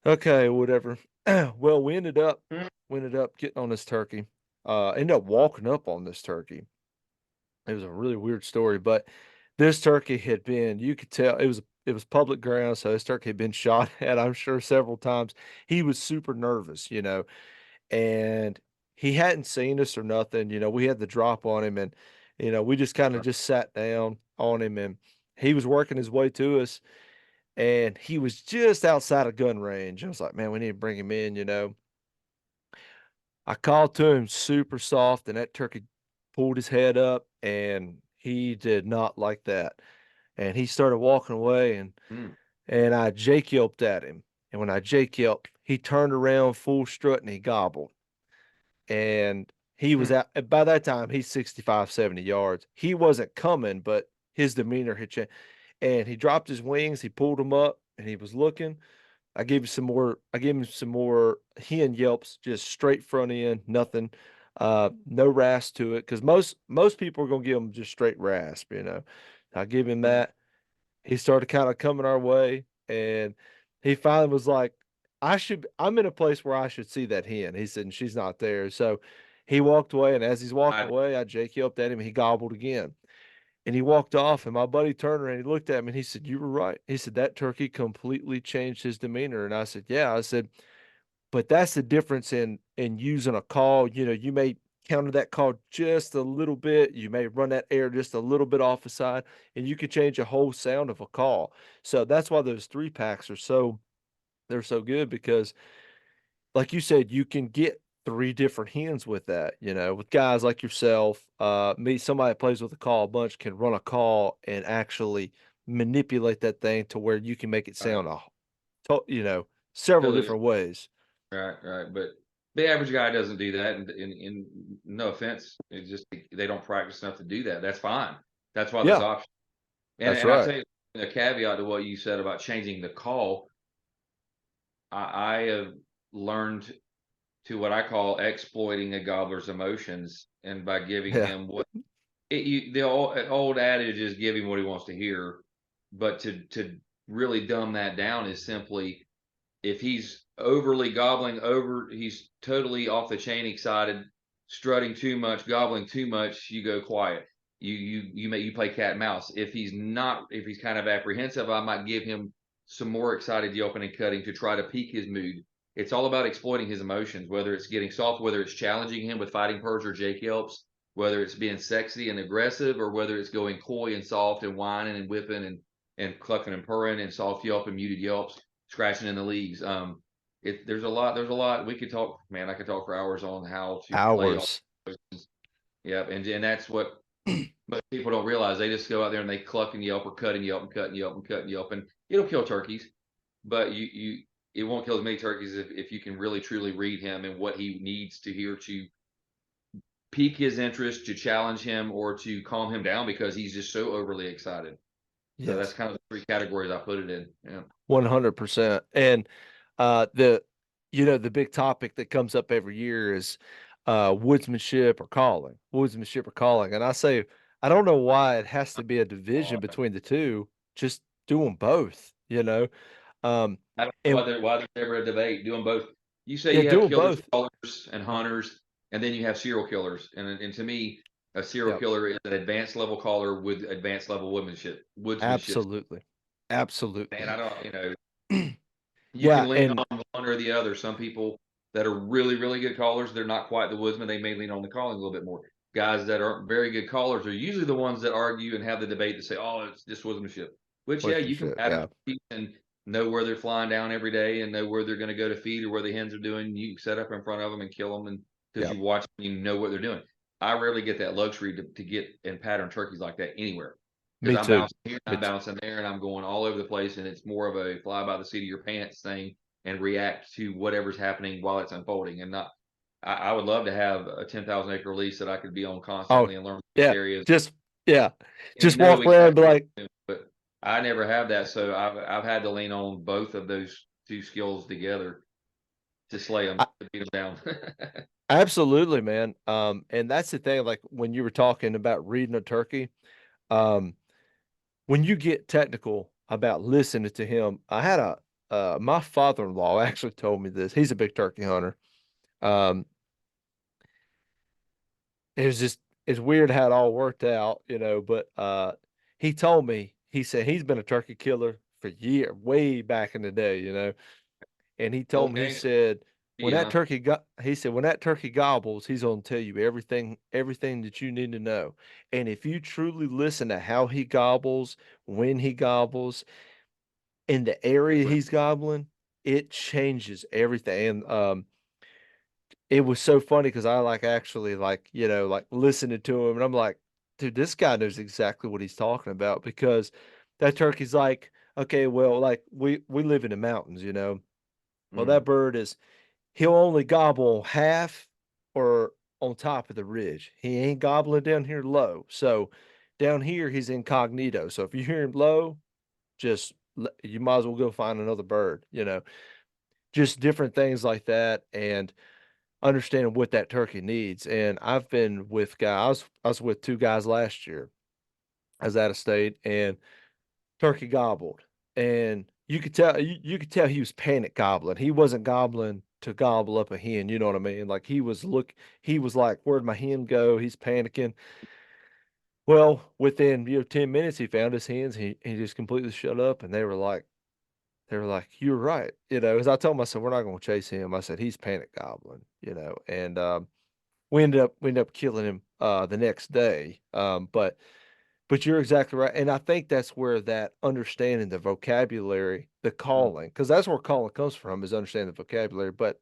okay, whatever. Well, Mm. we ended up getting on this turkey. Ended up walking up on this turkey. It was a really weird story, but this turkey had been, you could tell it was public ground, so this turkey had been shot at, I'm sure, several times. He was super nervous, and he hadn't seen us or nothing. We had the drop on him, and we just kind of Right. just sat down on him, and he was working his way to us, and he was just outside of gun range. I was like, man, we need to bring him in. I called to him super soft, and that turkey pulled his head up, and he did not like that. And he started walking away, Mm. and I Jake yelped at him. And when I Jake yelped, he turned around full strut and he gobbled. And he was Mm. out by that time, he's 65, 70 yards. He wasn't coming, but his demeanor had changed. And he dropped his wings, he pulled them up, and he was looking. I gave him some more hen yelps, just straight front end, nothing, no rasp to it. Because most people are gonna give him just straight rasp. I give him Mm. that. He started kind of coming our way, and he finally was like, I'm in a place where I should see that hen. He said, and she's not there. So he walked away, and as he's walking I, away, I Jake yelped at him, and he gobbled again. And he walked off, and my buddy turned around and he looked at me and he said, you were right. He said, that turkey completely changed his demeanor. And I said, yeah. I said, but that's the difference in using a call. You may counter that call just a little bit. You may run that air just a little bit off the side, and you can change a whole sound of a call. So that's why those three packs they're so good because like you said, you can get three different hens with that, with guys like yourself, me, somebody that plays with a call a bunch can run a call and actually manipulate that thing to where you can make it right. sound several Totally. different ways. Right, right. But the average guy doesn't do that. And no offense, it's just they don't practice enough to do that. That's fine. That's why there's Yeah, options. And that's and I right. tell you a caveat to what you said about changing the call. I have learned to what I call exploiting a gobbler's emotions, and by giving Yeah. him what the old adage is, give him what he wants to hear. But to really dumb that down is simply, if he's overly gobbling over, he's totally off the chain excited, strutting too much, gobbling too much, you go quiet. You play cat and mouse. If he's not, if he's kind of apprehensive, I might give him some more excited yelping and cutting to try to pique his mood. It's all about exploiting his emotions, whether it's getting soft, whether it's challenging him with fighting purrs or Jake yelps, whether it's being sexy and aggressive, or whether it's going coy and soft and whining and whipping and clucking and purring and soft yelp and muted yelps, scratching in the leagues. There's a lot we could talk. Man, I could talk for hours on how to play all Hours. those. Yeah, and that's what most people don't realize. They just go out there and they cluck and yelp or cut and yelp and cut and yelp and cut and yelp, and it'll kill turkeys. But it won't kill as many turkeys if you can really truly read him and what he needs to hear to pique his interest, to challenge him, or to calm him down because he's just so overly excited. So that's Yes. kind of the three categories I put it in. Yeah. 100%. And the the big topic that comes up every year is woodsmanship or calling. Woodsmanship or calling. And I say I don't know why it has to be a division between the two. Just do them both. Um I don't know and why there's ever a debate. Do them both. You say yeah, you do have them killers, both. callers, and hunters, and then you have serial killers. And to me, a serial Yep. killer is an advanced level caller with advanced level woodmanship. Woodsmanship. Absolutely. Absolutely. And I don't, you Yeah, can lean and on one or the other. Some people that are really, really good callers, they're not quite the woodsman. They may lean on the calling a little bit more. Guys that aren't very good callers are usually the ones that argue and have the debate to say, "Oh, it's just woodsmanship." Which, yeah, you can woodsmanship, add yeah. a piece in. know where they're flying down every day and know where they're going to go to feed or where the hens are doing. You set up in front of them and kill them, and because Yep. you watch them, you know what they're doing. I rarely get that luxury to get and pattern turkeys like that anywhere because Me I'm too. bouncing here, Me I'm too. bouncing there, and I'm going all over the place, and it's more of a fly by the seat of your pants thing and react to whatever's happening while it's unfolding, and not. I would love to have a 10,000 acre lease that I could be on Oh, constantly and learn these yeah. areas Just yeah. and Just know walk around and be exactly what like, to do, but I never have that, so I've had to lean on both of those 2 skills together to slay them, I, to beat them down. absolutely, man. And that's the thing, like when you were talking about reading a turkey, um, when you get technical about listening to him, I had a my father-in-law actually told me this. He's a big turkey hunter. Um, it was just it's weird how it all worked out, but he told me, he said he's been a turkey killer for years, way back in the day, and he told me, he Okay, said yeah, he said when that turkey gobbles, he's gonna tell you everything that you need to know. And if you truly listen to how he gobbles, when he gobbles, in the area he's gobbling, it changes everything. And it was so funny because I like actually like, like listening to him, and I'm like, dude, this guy knows exactly what he's talking about, because that turkey's like, okay, well, like we live in the mountains, well, mhm, that bird is he'll only gobble half or on top of the ridge. He ain't gobbling down here low. So down here he's incognito. So if you hear him low, you might as well go find another bird, just different things like that, and understanding what that turkey needs. And I've been with guys, I was with two guys last year. I was out of state, and turkey gobbled, and you could tell he was panic gobbling. He wasn't gobbling to gobble up a hen, you know what I mean? Like he was like, where'd my hen go? He's panicking. Well, within 10 minutes he found his hens. He just completely shut up, and they were like, you're right. As I told him, I said, we're not gonna chase him. I said, he's panic gobbling, and we ended up killing him the next day. But you're exactly right. And I think that's where that understanding the vocabulary, the mhm, calling, because that's where calling comes from, is understanding the vocabulary. But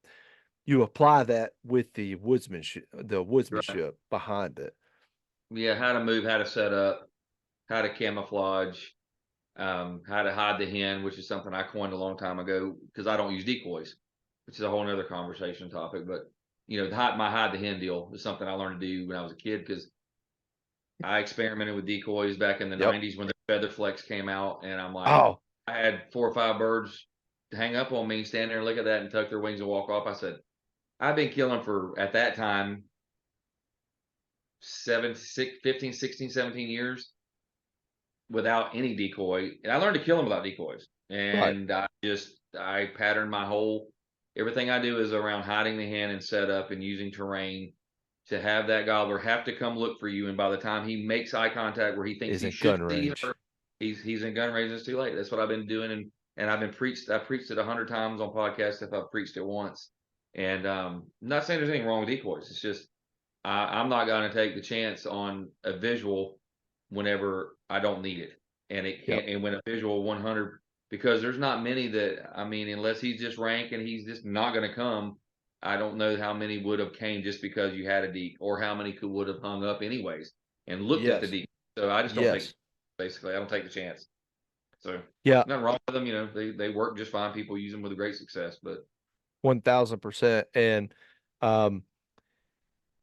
you apply that with the right. woodsmanship behind it. Yeah, how to move, how to set up, how to camouflage, how to hide the hen, which is something I coined a long time ago because I don't use decoys, which is a whole nother conversation topic. But hide the hen deal is something I learned to do when I was a kid because I experimented with decoys back in the Yep. '90s when the feather flex came out, and I'm like, Oh, I had 4 or 5 birds hang up on me, stand there and look at that and tuck their wings and walk off. I said, I've been killing for at that time 15, 16, 17 years without any decoy, and I learned to kill them without decoys. right. And I patterned my whole everything I do is around hiding the hen and setup and using terrain to have that gobbler have to come look for you. And by the time he makes eye contact where he thinks he Isn't should gun see range. her, he's in gun range. And it's too late. That's what I've been doing, and I preached it 100 times on podcasts if I've preached it once. And I'm not saying there's anything wrong with decoys. It's just I'm not going to take the chance on a visual whenever I don't need it. And it Yep. can't, and when a visual 100, because there's not many that, I mean, unless he's just rank and he's just not going to come, I don't know how many would have came just because you had a deep or how many could would have hung up anyways and looked at the Yes. deep. So I just don't take, Yes. basically, I don't take the chance. So Yeah. nothing wrong with them. They work just fine. People use them with great success, but 1000%. And um,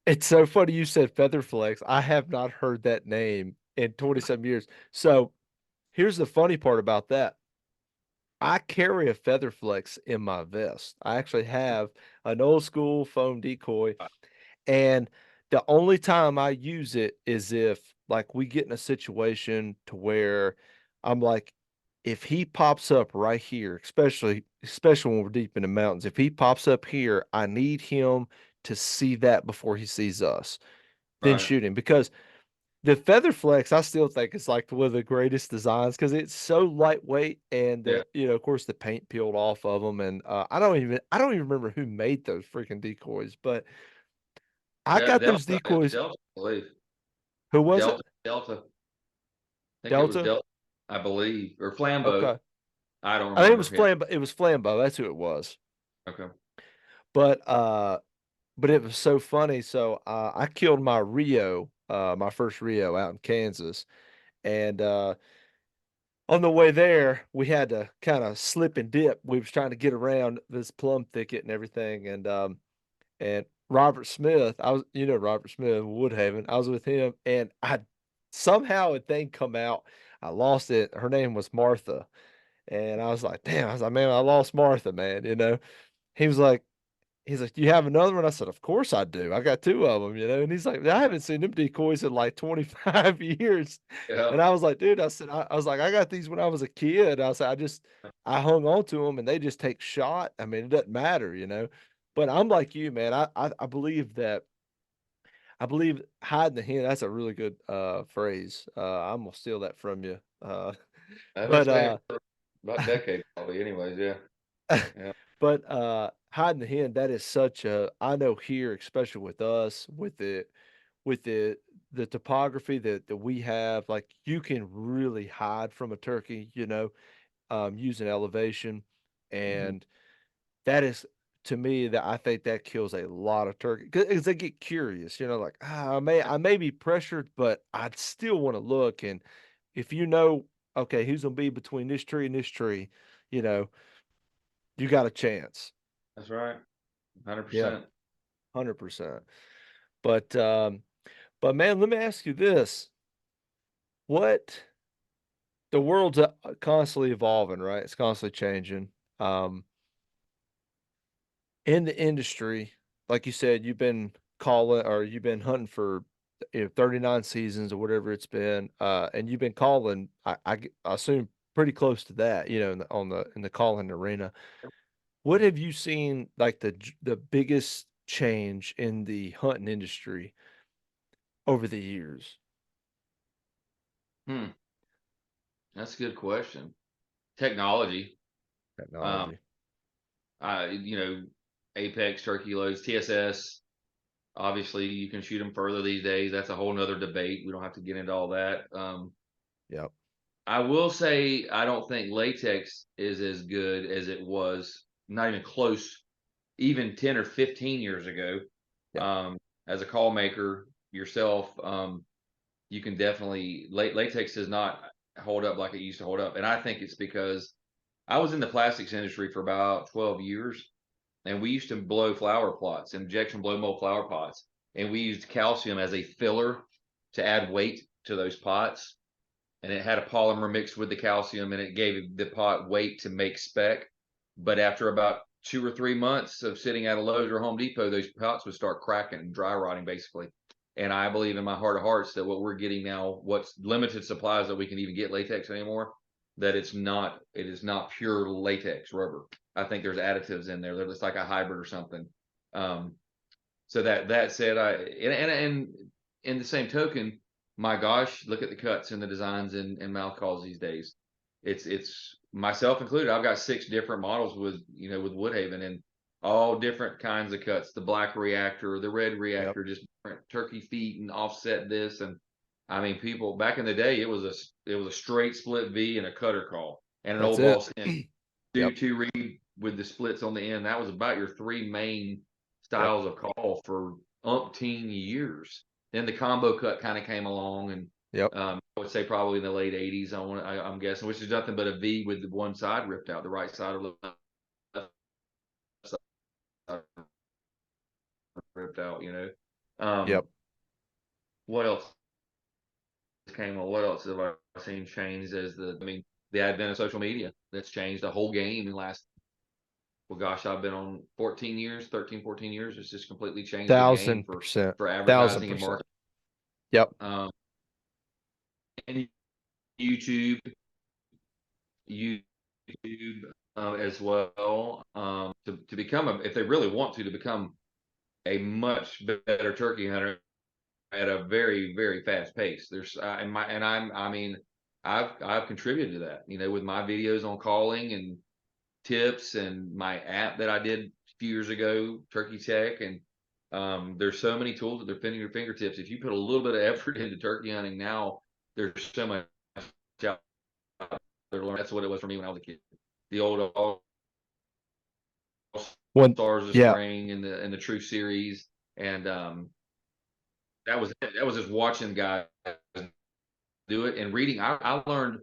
it's so funny you said Featherflex. I have not heard that name in 20 some years. So here's the funny part about that. I carry a Featherflex in my vest. I actually have an old school foam decoy, and the only time I use it is if like we get in a situation to where I'm like, if he pops up right here, especially when we're deep in the mountains, if he pops up here, I need him to see that before he sees us, then right. shoot him. Because the Feather Flex, I still think it's like one of the greatest designs because it's so lightweight, and Yeah. of course, the paint peeled off of them. And I don't even remember who made those freaking decoys, but I got those Delta, it was decoys. Delta, I believe. Who was it? Delta. I think it was Delta? Delta, I believe, or Flambeau. Okay. I don't I think remember. Yeah. It was Flambeau. That's who it was. Okay. But but it was so funny. So I killed my Rio, my first Rio out in Kansas, and on the way there, we had to kind of slip and dip. We was trying to get around this plum thicket and everything, and Robert Smith, I was, you know, Robert Smith, Woodhaven. I was with him, and I somehow a thing come out. I lost it. Her name was Martha, and I was like, damn. I was like, man, I lost Martha, man. You know. He was like, He's like, you have another one? I said, of course I do. I got two of them, you know. And he's like, I haven't seen them decoys in like 25 years. Yeah. And I was like, dude, I said, I was like, I got these when I was a kid. I said, I hung on to them and they just take shot. I mean, it doesn't matter, you know. But I'm like you, man. I believe that, I believe hiding the hen, that's a really good phrase. I'm gonna steal that from you. I've been But saying it for about a decade, probably. Anyways, yeah. Yeah. but hiding the hen, that is such a, I know here, especially with us, with the topography that we have, like you can really hide from a turkey, you know, using elevation. Hmm. And that is, to me, that I think that kills a lot of turkey because they get curious, you know, like I may be pressured, but I'd still want to look. And if you know, okay, who's gonna be between this tree and this tree, you know, you got a chance. That's right. Yeah, 100%. 100%. But man, let me ask you this. What the world's constantly evolving, right? It's constantly changing. Um, in the industry, like you said, you've been calling or you've been hunting for 39 seasons or whatever it's been, and you've been calling, I assume pretty close to that, you know, in the calling arena. What have you seen like the biggest change in the hunting industry over the years? Hmm. That's a good question. Technology. Um, Technology. you know, Apex turkey loads, TSS. Obviously, you can shoot them further these days. That's a whole nother debate. We don't have to get into all that. Yep. I will say I don't think latex is as good as it was, not even close, even 10 or 15 years ago. Yep. Um, as a call maker yourself, you can definitely latex does not hold up like it used to hold up. And I think it's because I was in the plastics industry for about 12 years, and we used to blow flower plots, injection blow mold flower pots, and we used calcium as a filler to add weight to those pots. And it had a polymer mixed with the calcium, and it gave the pot weight to make spec. But after about 2 or 3 months of sitting at a Lowe's or Home Depot, those pots would start cracking and dry rotting basically. And I believe in my heart of hearts that what we're getting now, what's limited supplies that we can even get latex anymore, that it is not pure latex rubber. I think there's additives in there. They're just like a hybrid or something. Um, so that said, and in the same token, my gosh, look at the cuts and the designs and mouth calls these days. It's myself included. I've got 6 different models with with Woodhaven and all different kinds of cuts. The black reactor, the red Yep. reactor, just different turkey feet and offset this. And I mean, people back in the day, it was a straight split V and a cutter call and an That's old ball it. stand. Yep. Two read with the splits on the end. That was about your 3 main Yep. styles of call for umpteen years. Then the combo cut kind of came along, and Yep. I would say probably in the late '80s. I'm guessing, which is nothing but a V with the one side ripped out, the right side or the left side ripped out. Yep. What else came on? What else have I seen changed as the advent of social media that's changed the whole game in the last. Well, gosh, I've been on 14 years, 13, 14 years. It's just completely changed the game Thousand percent. for Thousand advertising and percent. marketing. Yep. Um, and YouTube, YouTube as well, to become if they really want to become a much better turkey hunter at a very very fast pace. There's and my and I'm I mean I've contributed to that. With my videos on calling and tips and my app that I did a few years ago, Turkey Tech, and there's so many tools at your fingertips. If you put a little bit of effort into turkey hunting now, there's so much out there to learn. That's what it was for me when I was a kid. the old All One Stars of yeah. Spring and the True series, and that was it. That was just watching guys do it and reading. I learned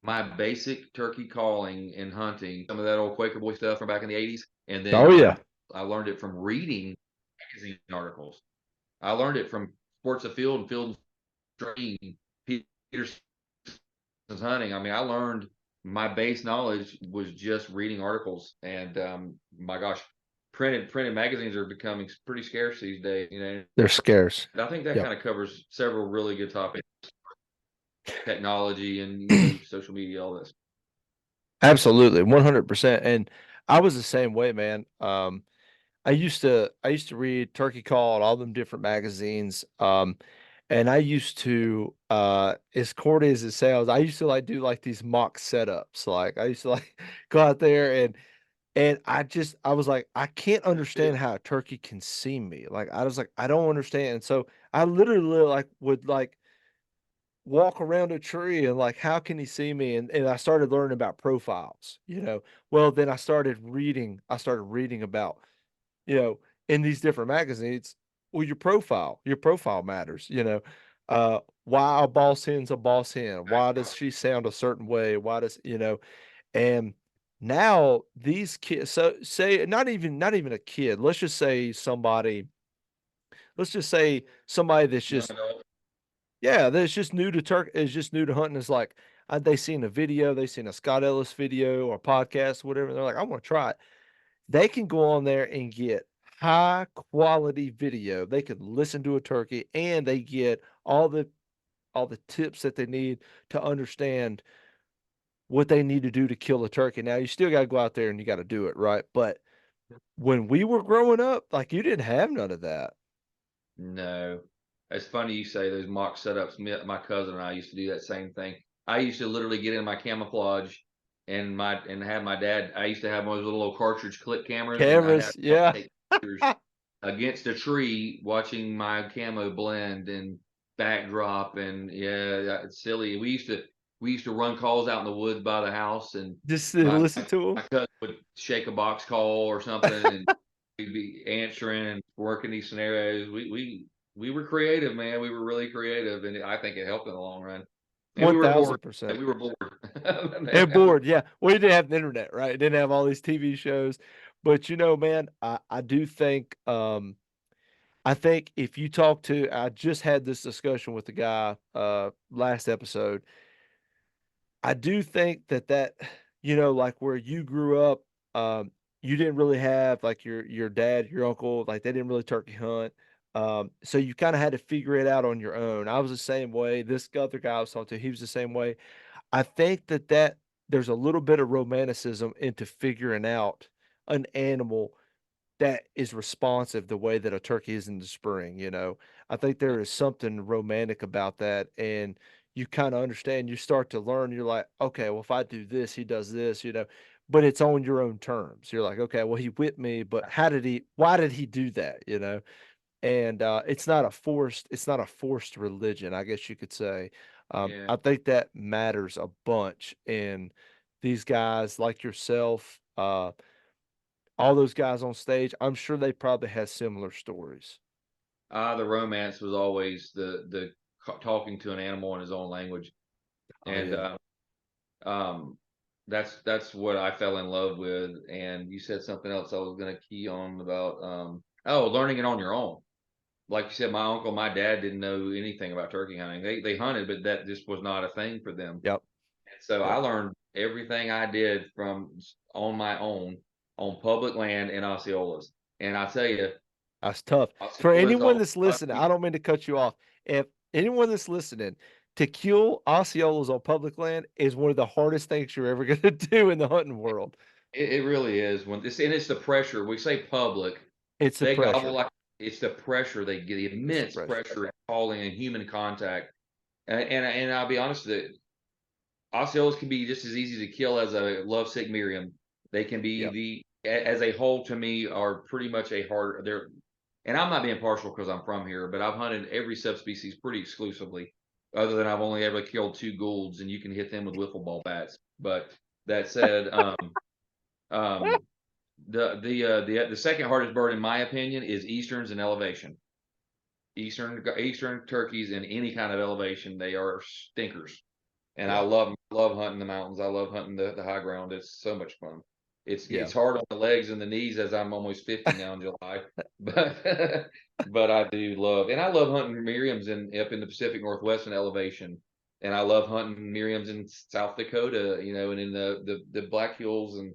my basic turkey calling and hunting, some of that old Quaker Boy stuff from back in the 80s, and then Oh, yeah. I learned it from reading magazine articles. I learned it from Sports Afield and Field and Stream, Peterson's hunting. I mean, I learned my base knowledge was just reading articles, and my gosh, printed magazines are becoming pretty scarce these days. You know, They're scarce. I think that Yep. kind of covers several really good topics: technology and social media, all this. Absolutely, 100%, and I was the same way, man. I used to read Turkey Call and all them different magazines, and I used to, as corny as it sounds, I used to, like, do, like, these mock setups, like, I used to, like, go out there and I was like, "I can't understand how a turkey can see me," like, I was like, "I don't understand," and so I literally, like, would, like, walk around a tree and like, how can he see me? And I started learning about profiles, you know. Well, then I started reading about, you know, in these different magazines, well, your profile matters, you know. Why a boss hen's a boss hen? Why does she sound a certain way? Why does, you know, and now these kids, so say not even a kid, let's just say somebody that's Young just adult, yeah, that's just new to is just new to hunting. Is like they seen a video, they seen a Scott Ellis video or podcast, whatever. They're like, I want to try it. They can go on there and get high quality video. They can listen to a turkey and they get all the tips that they need to understand what they need to do to kill a turkey. Now you still got to go out there and you got to do it right. But when we were growing up, like you didn't have none of that. no. It's funny you say those mock setups. My cousin and I used to do that same thing. I used to literally get in my camouflage and have my dad. I used to have one of those little cartridge click cameras, and I'd have Cameras, yeah. take pictures against a tree, watching my camo blend and backdrop, and yeah, it's silly. We used to run calls out in the woods by the house, and Just to my listen my, to my cousin would shake a box call or something, and we'd be answering and working these scenarios. We were creative, man. We were really creative, and I think it helped in the long run. And them. we were bored. 1000%. We were bored. And bored, yeah. We didn't have the internet, right? It didn't have all these TV shows. But you know, man, I do think I think if you talk to I just had this discussion with the guy last episode. I do think that you know, like where you grew up, you didn't really have like your dad, your uncle, like they didn't really turkey hunt. So you kind of had to figure it out on your own. I was the same way. This other guy I was talking to, he was the same way. I think that there's a little bit of romanticism into figuring out an animal that is responsive the way that a turkey is in the spring, you know. I think there is something romantic about that, and you kind of understand, you start to learn, you're like, okay, well, if I do this, he does this, you know, but it's on your own terms. You're like, okay, well, he whipped me, but why did he do that, you know? And it's not a forced religion, I guess you could say. Yeah. I think that matters a bunch. And these guys like yourself, all those guys on stage, I'm sure they probably have similar stories. The romance was always the talking to an animal in his own language, Oh and yeah. that's what I fell in love with. And you said something else I was going to key on about oh, learning it on your own. Like you said, my uncle, my dad didn't know anything about turkey hunting. They hunted, but that just was not a thing for them. Yep. And so I Yep. learned everything I did from on my own on public land in Osceolas. And I tell you, That's tough. For Osceola is anyone all that's listening, I don't mean to cut you off. If anyone that's listening, to kill Osceolas on public land is one of the hardest things you're ever going to do in the hunting world. it really is when this, and it's the pressure. We say public, It's the they gobble pressure. like it's the pressure they get, the It's the immense pressure. pressure of calling and human contact. And I'll be honest that Osceolas can be just as easy to kill as a lovesick Miriam. They can be Yep. as a whole to me are pretty much a hard. They're and I'm not being partial because I'm from here, but I've hunted every subspecies pretty exclusively. Other than I've only ever killed two Goulds, and you can hit them with wiffle ball bats. But That said, um, the second hardest bird, in my opinion, is easterns in elevation. Eastern turkeys in any kind of elevation, they are stinkers. And I Yeah. love hunting the mountains. I love hunting the high ground. It's so much fun. Yeah. It's hard on the legs and the knees as I'm almost 50 now in July, but but I do love, and I love hunting Miriams in up in the Pacific Northwest in elevation, and I love hunting Miriams in South Dakota, and in the Black Hills, and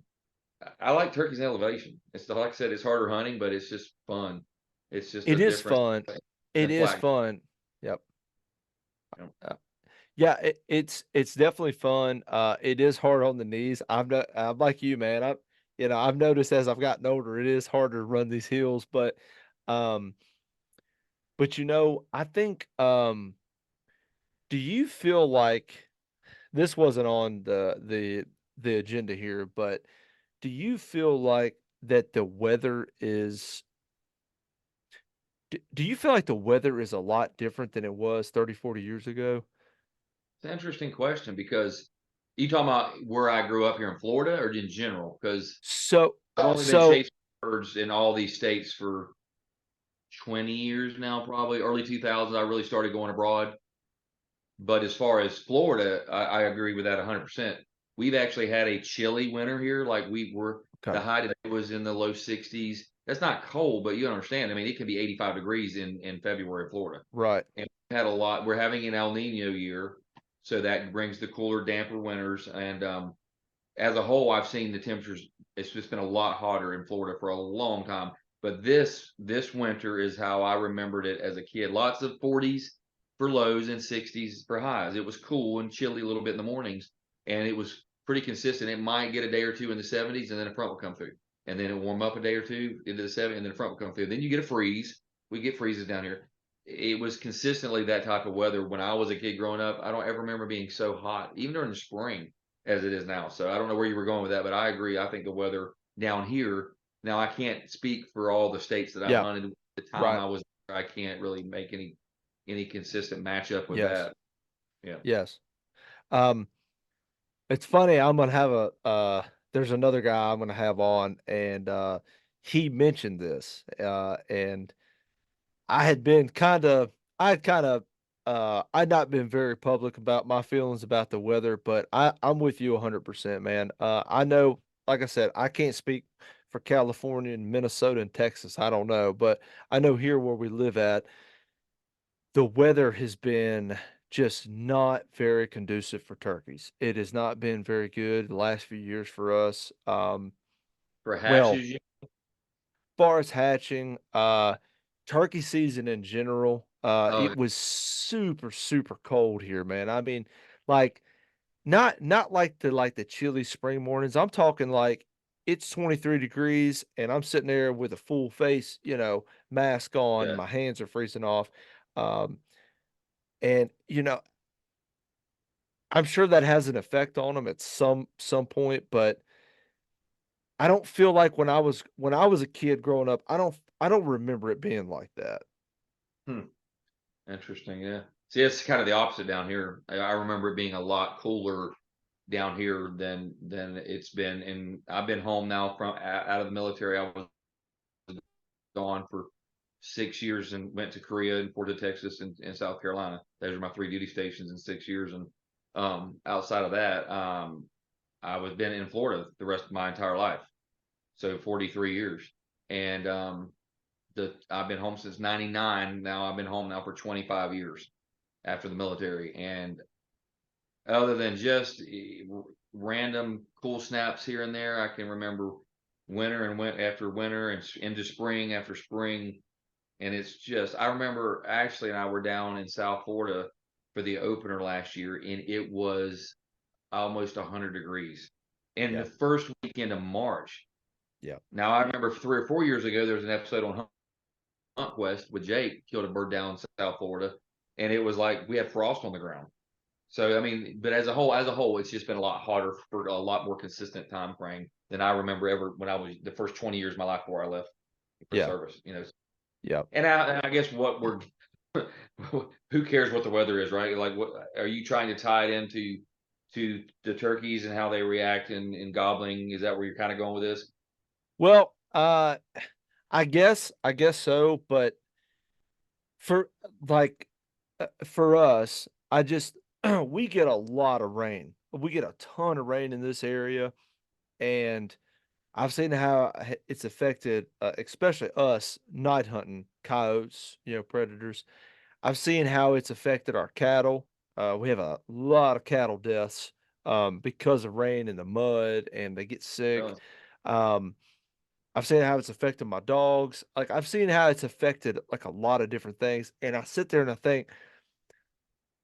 I like turkeys in elevation. It's like I said, it's harder hunting, but it's just fun. It's just a It is different fun. It than is flat. fun. Yep. You know. Uh, yeah, it's definitely fun. It is hard on the knees. I'm like you, man. I've noticed as I've gotten older, it is harder to run these hills, um, but I think, do you feel like this wasn't on the agenda here, but do you feel like that the weather is do you feel like the weather is a lot different than it was 30, 40 years ago? It's an interesting question because you talking about where I grew up here in Florida or in general? Because So I've only been so chasing birds in all these states for 20 years now, probably early 2000s. I really started going abroad. But as far as Florida, I agree with that 100%. We've actually had a chilly winter here. Like the okay, high today was in the low 60s. That's not cold, but you understand. I mean, it can be 85 degrees in February in Florida. right. And we've had a lot. We're having an El Nino year, so that brings the cooler, damper winters. And as a whole, I've seen the temperatures. It's just been a lot hotter in Florida for a long time. But this winter is how I remembered it as a kid. Lots of 40s for lows and 60s for highs. It was cool and chilly a little bit in the mornings, and it was pretty consistent. It might get a day or two in the 70s, and then a front will come through, and then it warm up a day or two into the 70s, and then a front will come through. Then you get a freeze. We get freezes down here. It was consistently that type of weather when I was a kid growing up. I don't ever remember being so hot, even during the spring as it is now. So I don't know where you were going with that, but I agree. I think the weather down here. Now I can't speak for all the states that I've Yeah, hunted. The time right. I was there, I can't really make any consistent matchup with Yes. that. Yeah. Yes. Um, it's funny, I'm gonna have there's another guy I'm gonna have on, and he mentioned this. And I had been I had kind of I'd not been very public about my feelings about the weather, but I'm with you 100%, man. I know, like I said, I can't speak for California and Minnesota and Texas. I don't know, but I know here where we live at, the weather has been just not very conducive for turkeys. It has not been very good the last few years for us. For Well, hatches, far as hatching, turkey season in general, oh, it was super, super cold here, man. I mean, like not like the chilly spring mornings. I'm talking like it's 23 degrees and I'm sitting there with a full face, mask on, yeah. my hands are freezing off. Um, and I'm sure that has an effect on them at some point, but I don't feel like when I was a kid growing up, I don't remember it being like that. Hmm. Interesting. Yeah. See, it's kind of the opposite down here. I remember it being a lot cooler down here than it's been. And I've been home now from out of the military. I was gone for 6 years and went to Korea and Fort Texas and South Carolina. Those are my three duty stations in 6 years. And outside of that, I was been in Florida the rest of my entire life, so 43 years. And I've been home since '99. Now I've been home now for 25 years after the military, and other than just random cool snaps here and there, I can remember winter and went after winter and into spring after spring. And it's just, I remember Ashley and I were down in South Florida for the opener last year, and it was almost 100 degrees. And the Yeah, first weekend of March. yeah, Now, I remember 3 or 4 years ago, there was an episode on Hunt Quest with Jake, killed a bird down in South Florida, and it was like we had frost on the ground. So, I mean, but as a whole, it's just been a lot harder for a lot more consistent time frame than I remember ever when I was the first 20 years of my life before I left for yeah, service. yeah. And I guess what we're who cares what the weather is, right? Like, what are you trying to tie it into? to the turkeys and how they react in gobbling? Is that where you're kind of going with this? Well, I guess so, but for like for us, I just we get a lot of rain. We get a ton of rain in this area, and I've seen how it's affected, especially us night hunting coyotes, predators. I've seen how it's affected our cattle. We have a lot of cattle deaths because of rain and the mud, and they get sick. Really? Um, I've seen how it's affected my dogs. Like I've seen how it's affected like a lot of different things. And I sit there and I think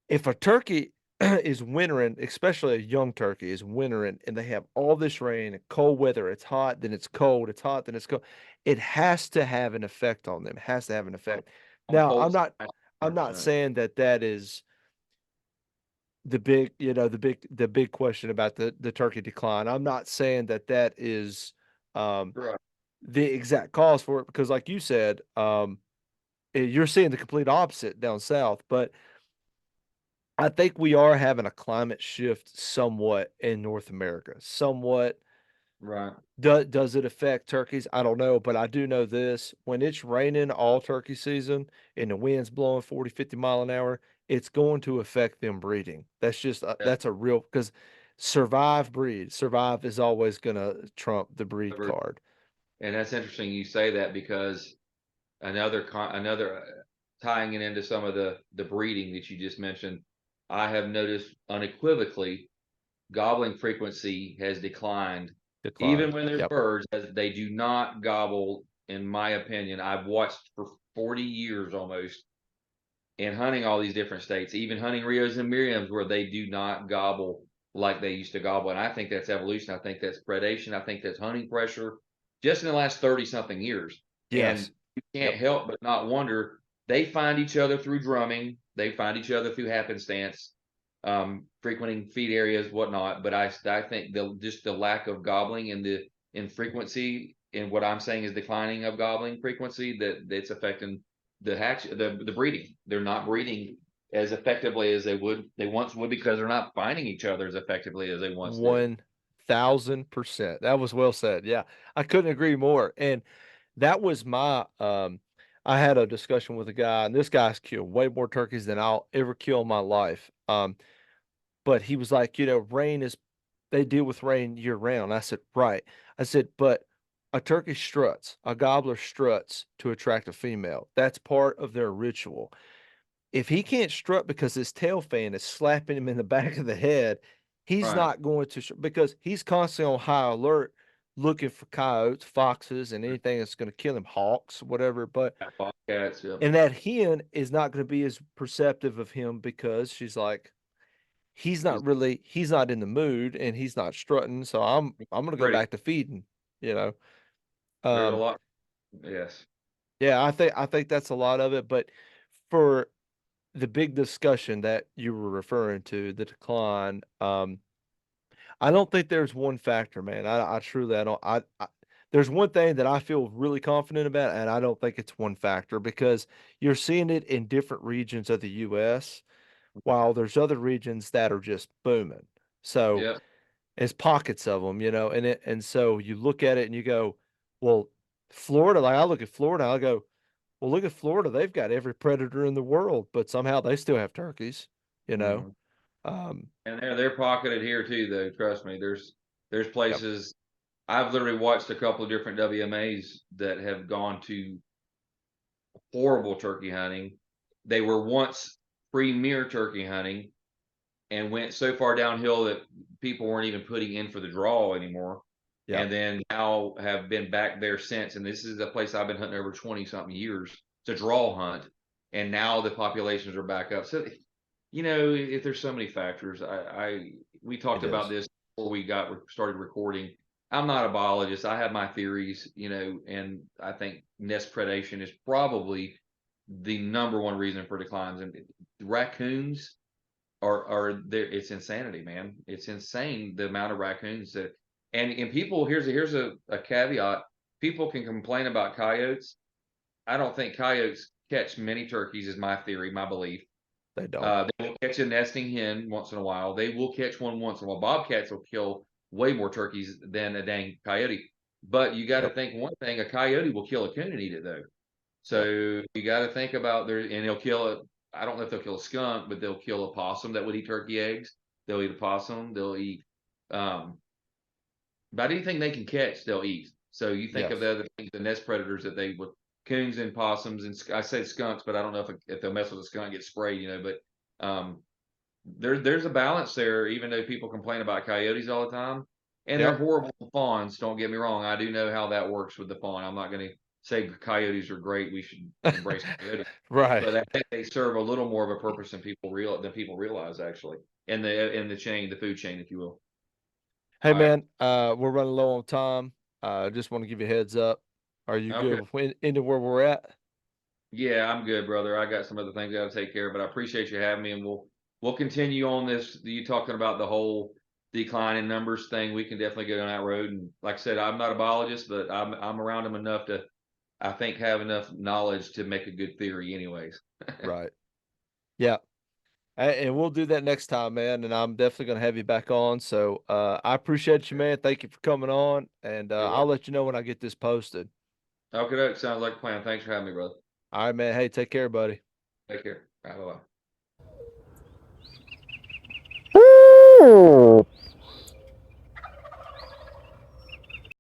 if a turkey is wintering, especially a young turkey is wintering, and they have all this rain and cold weather, it's hot, then it's cold, it's hot, then it's cold. It has to have an effect on them. It has to have an effect. On Now, I'm both not sides, I'm not 100%. saying that that is the big, the big question about the turkey decline. I'm not saying that that is um Right. the exact cause for it because like you said, you're seeing the complete opposite down south, but I think we are having a climate shift somewhat in North America. Somewhat. Right. Does it affect turkeys? I don't know, but I do know this. When it's raining all turkey season and the wind's blowing 40, 50 mile an hour, it's going to affect them breeding. That's just Yeah. that's a real because survive breed. Survive is always gonna trump the breed card. And that's interesting you say that because another tying it into some of the breeding that you just mentioned, I have noticed unequivocally gobbling frequency has declined. Decline. Even when there's Yep. birds, as they do not gobble, in my opinion. I've watched for 40 years almost in hunting all these different states, even hunting Rios and Miriams, where they do not gobble like they used to gobble. And I think that's evolution. I think that's predation. I think that's hunting pressure just in the last 30 something years. And Yes. you can't Yep. help but not wonder they find each other through drumming, they find each other through happenstance, frequenting feed areas, whatnot. But I think just the lack of gobbling and the in frequency, and what I'm saying is declining of gobbling frequency, that's affecting the breeding. They're not breeding as effectively as they once would because they're not finding each other as effectively as they once did. 1,000%. That was well said. Yeah. I couldn't agree more. And that was my I had a discussion with a guy, and this guy's killed way more turkeys than I'll ever kill in my life. But he was like, rain is they deal with rain year round. I said, right. I said, but a turkey struts, a gobbler struts to attract a female. That's part of their ritual. If he can't strut because his tail fan is slapping him in the back of the head, he's Right. not going to because he's constantly on high alert looking for coyotes, foxes, and anything that's going to kill him, hawks, whatever. But Bobcats. Yep. and that hen is not going to be as perceptive of him because she's like, he's not in the mood and he's not strutting, so I'm gonna go Ready. back to feeding, you know. There's a Um, lot. Yes. yeah, I think that's a lot of it, but for the big discussion that you were referring to, the decline, I don't think there's one factor, man. I truly I don't there's one thing that I feel really confident about, and I don't think it's one factor because you're seeing it in different regions of the US, while there's other regions that are just booming. So Yep. it's pockets of them, and so you look at it and you go, well, Florida, like I look at Florida, I go, well, look at Florida, they've got every predator in the world, but somehow they still have turkeys, you know. Mhm. Um, And they're pocketed here too, though. Trust me. There's yep, places I've literally watched a couple of different WMAs that have gone to horrible turkey hunting. They were once premier turkey hunting and went so far downhill that people weren't even putting in for the draw anymore. yep, And then now have been back there since. And this is a place I've been hunting over 20 something years. It's a draw hunt. And now the populations are back up. So, if there's so many factors, we talked it about is. this before we started recording. I'm not a biologist. I have my theories, and I think nest predation is probably the number one reason for declines. And raccoons are there. It's insanity, man. It's insane the amount of raccoons that and people. Here's a caveat. People can complain about coyotes. I don't think coyotes catch many turkeys, is my theory, my belief. They don't. They will catch a nesting hen once in a while. They will catch one once in a while. Bobcats will kill way more turkeys than a dang coyote. But you got to Yep. think one thing: a coyote will kill a coon and eat it though. Yep. So you got to think about and they'll kill it. I don't know if they'll kill a skunk, but they'll kill a possum that would eat turkey eggs. They'll eat a possum. They'll eat um, about anything they can catch. They'll eat. So you think of Yes. the other things, the nest predators that they would coons and possums and I say skunks, but I don't know if they'll mess with a skunk and get sprayed. But there's a balance there, even though people complain about coyotes all the time, and they're Yep. horrible fawns. Don't get me wrong. I do know how that works with the fawn. I'm not going to say coyotes are great. We should embrace coyotes, Right. but I think they serve a little more of a purpose than people realize actually in the chain, the food chain, if you will. Hey All right. man, we're running low on time. Just want to give you a heads up. Are you Okay. good with ending where we're at? Yeah, I'm good, brother. I got some other things I got to take care of, but I appreciate you having me, and we'll continue on this. You talking about the whole decline in numbers thing? We can definitely go down that road. And like I said, I'm not a biologist, but I'm around them enough to, I think, have enough knowledge to make a good theory, anyways. Right. Yeah. And we'll do that next time, man. And I'm definitely gonna have you back on. So I appreciate you, man. Thank you for coming on. And You're I'll welcome. let you know when I get this posted. Okay, sounds like a plan. Thanks for having me, brother. All right, man. Hey, take care, buddy. Take care. Bye bye.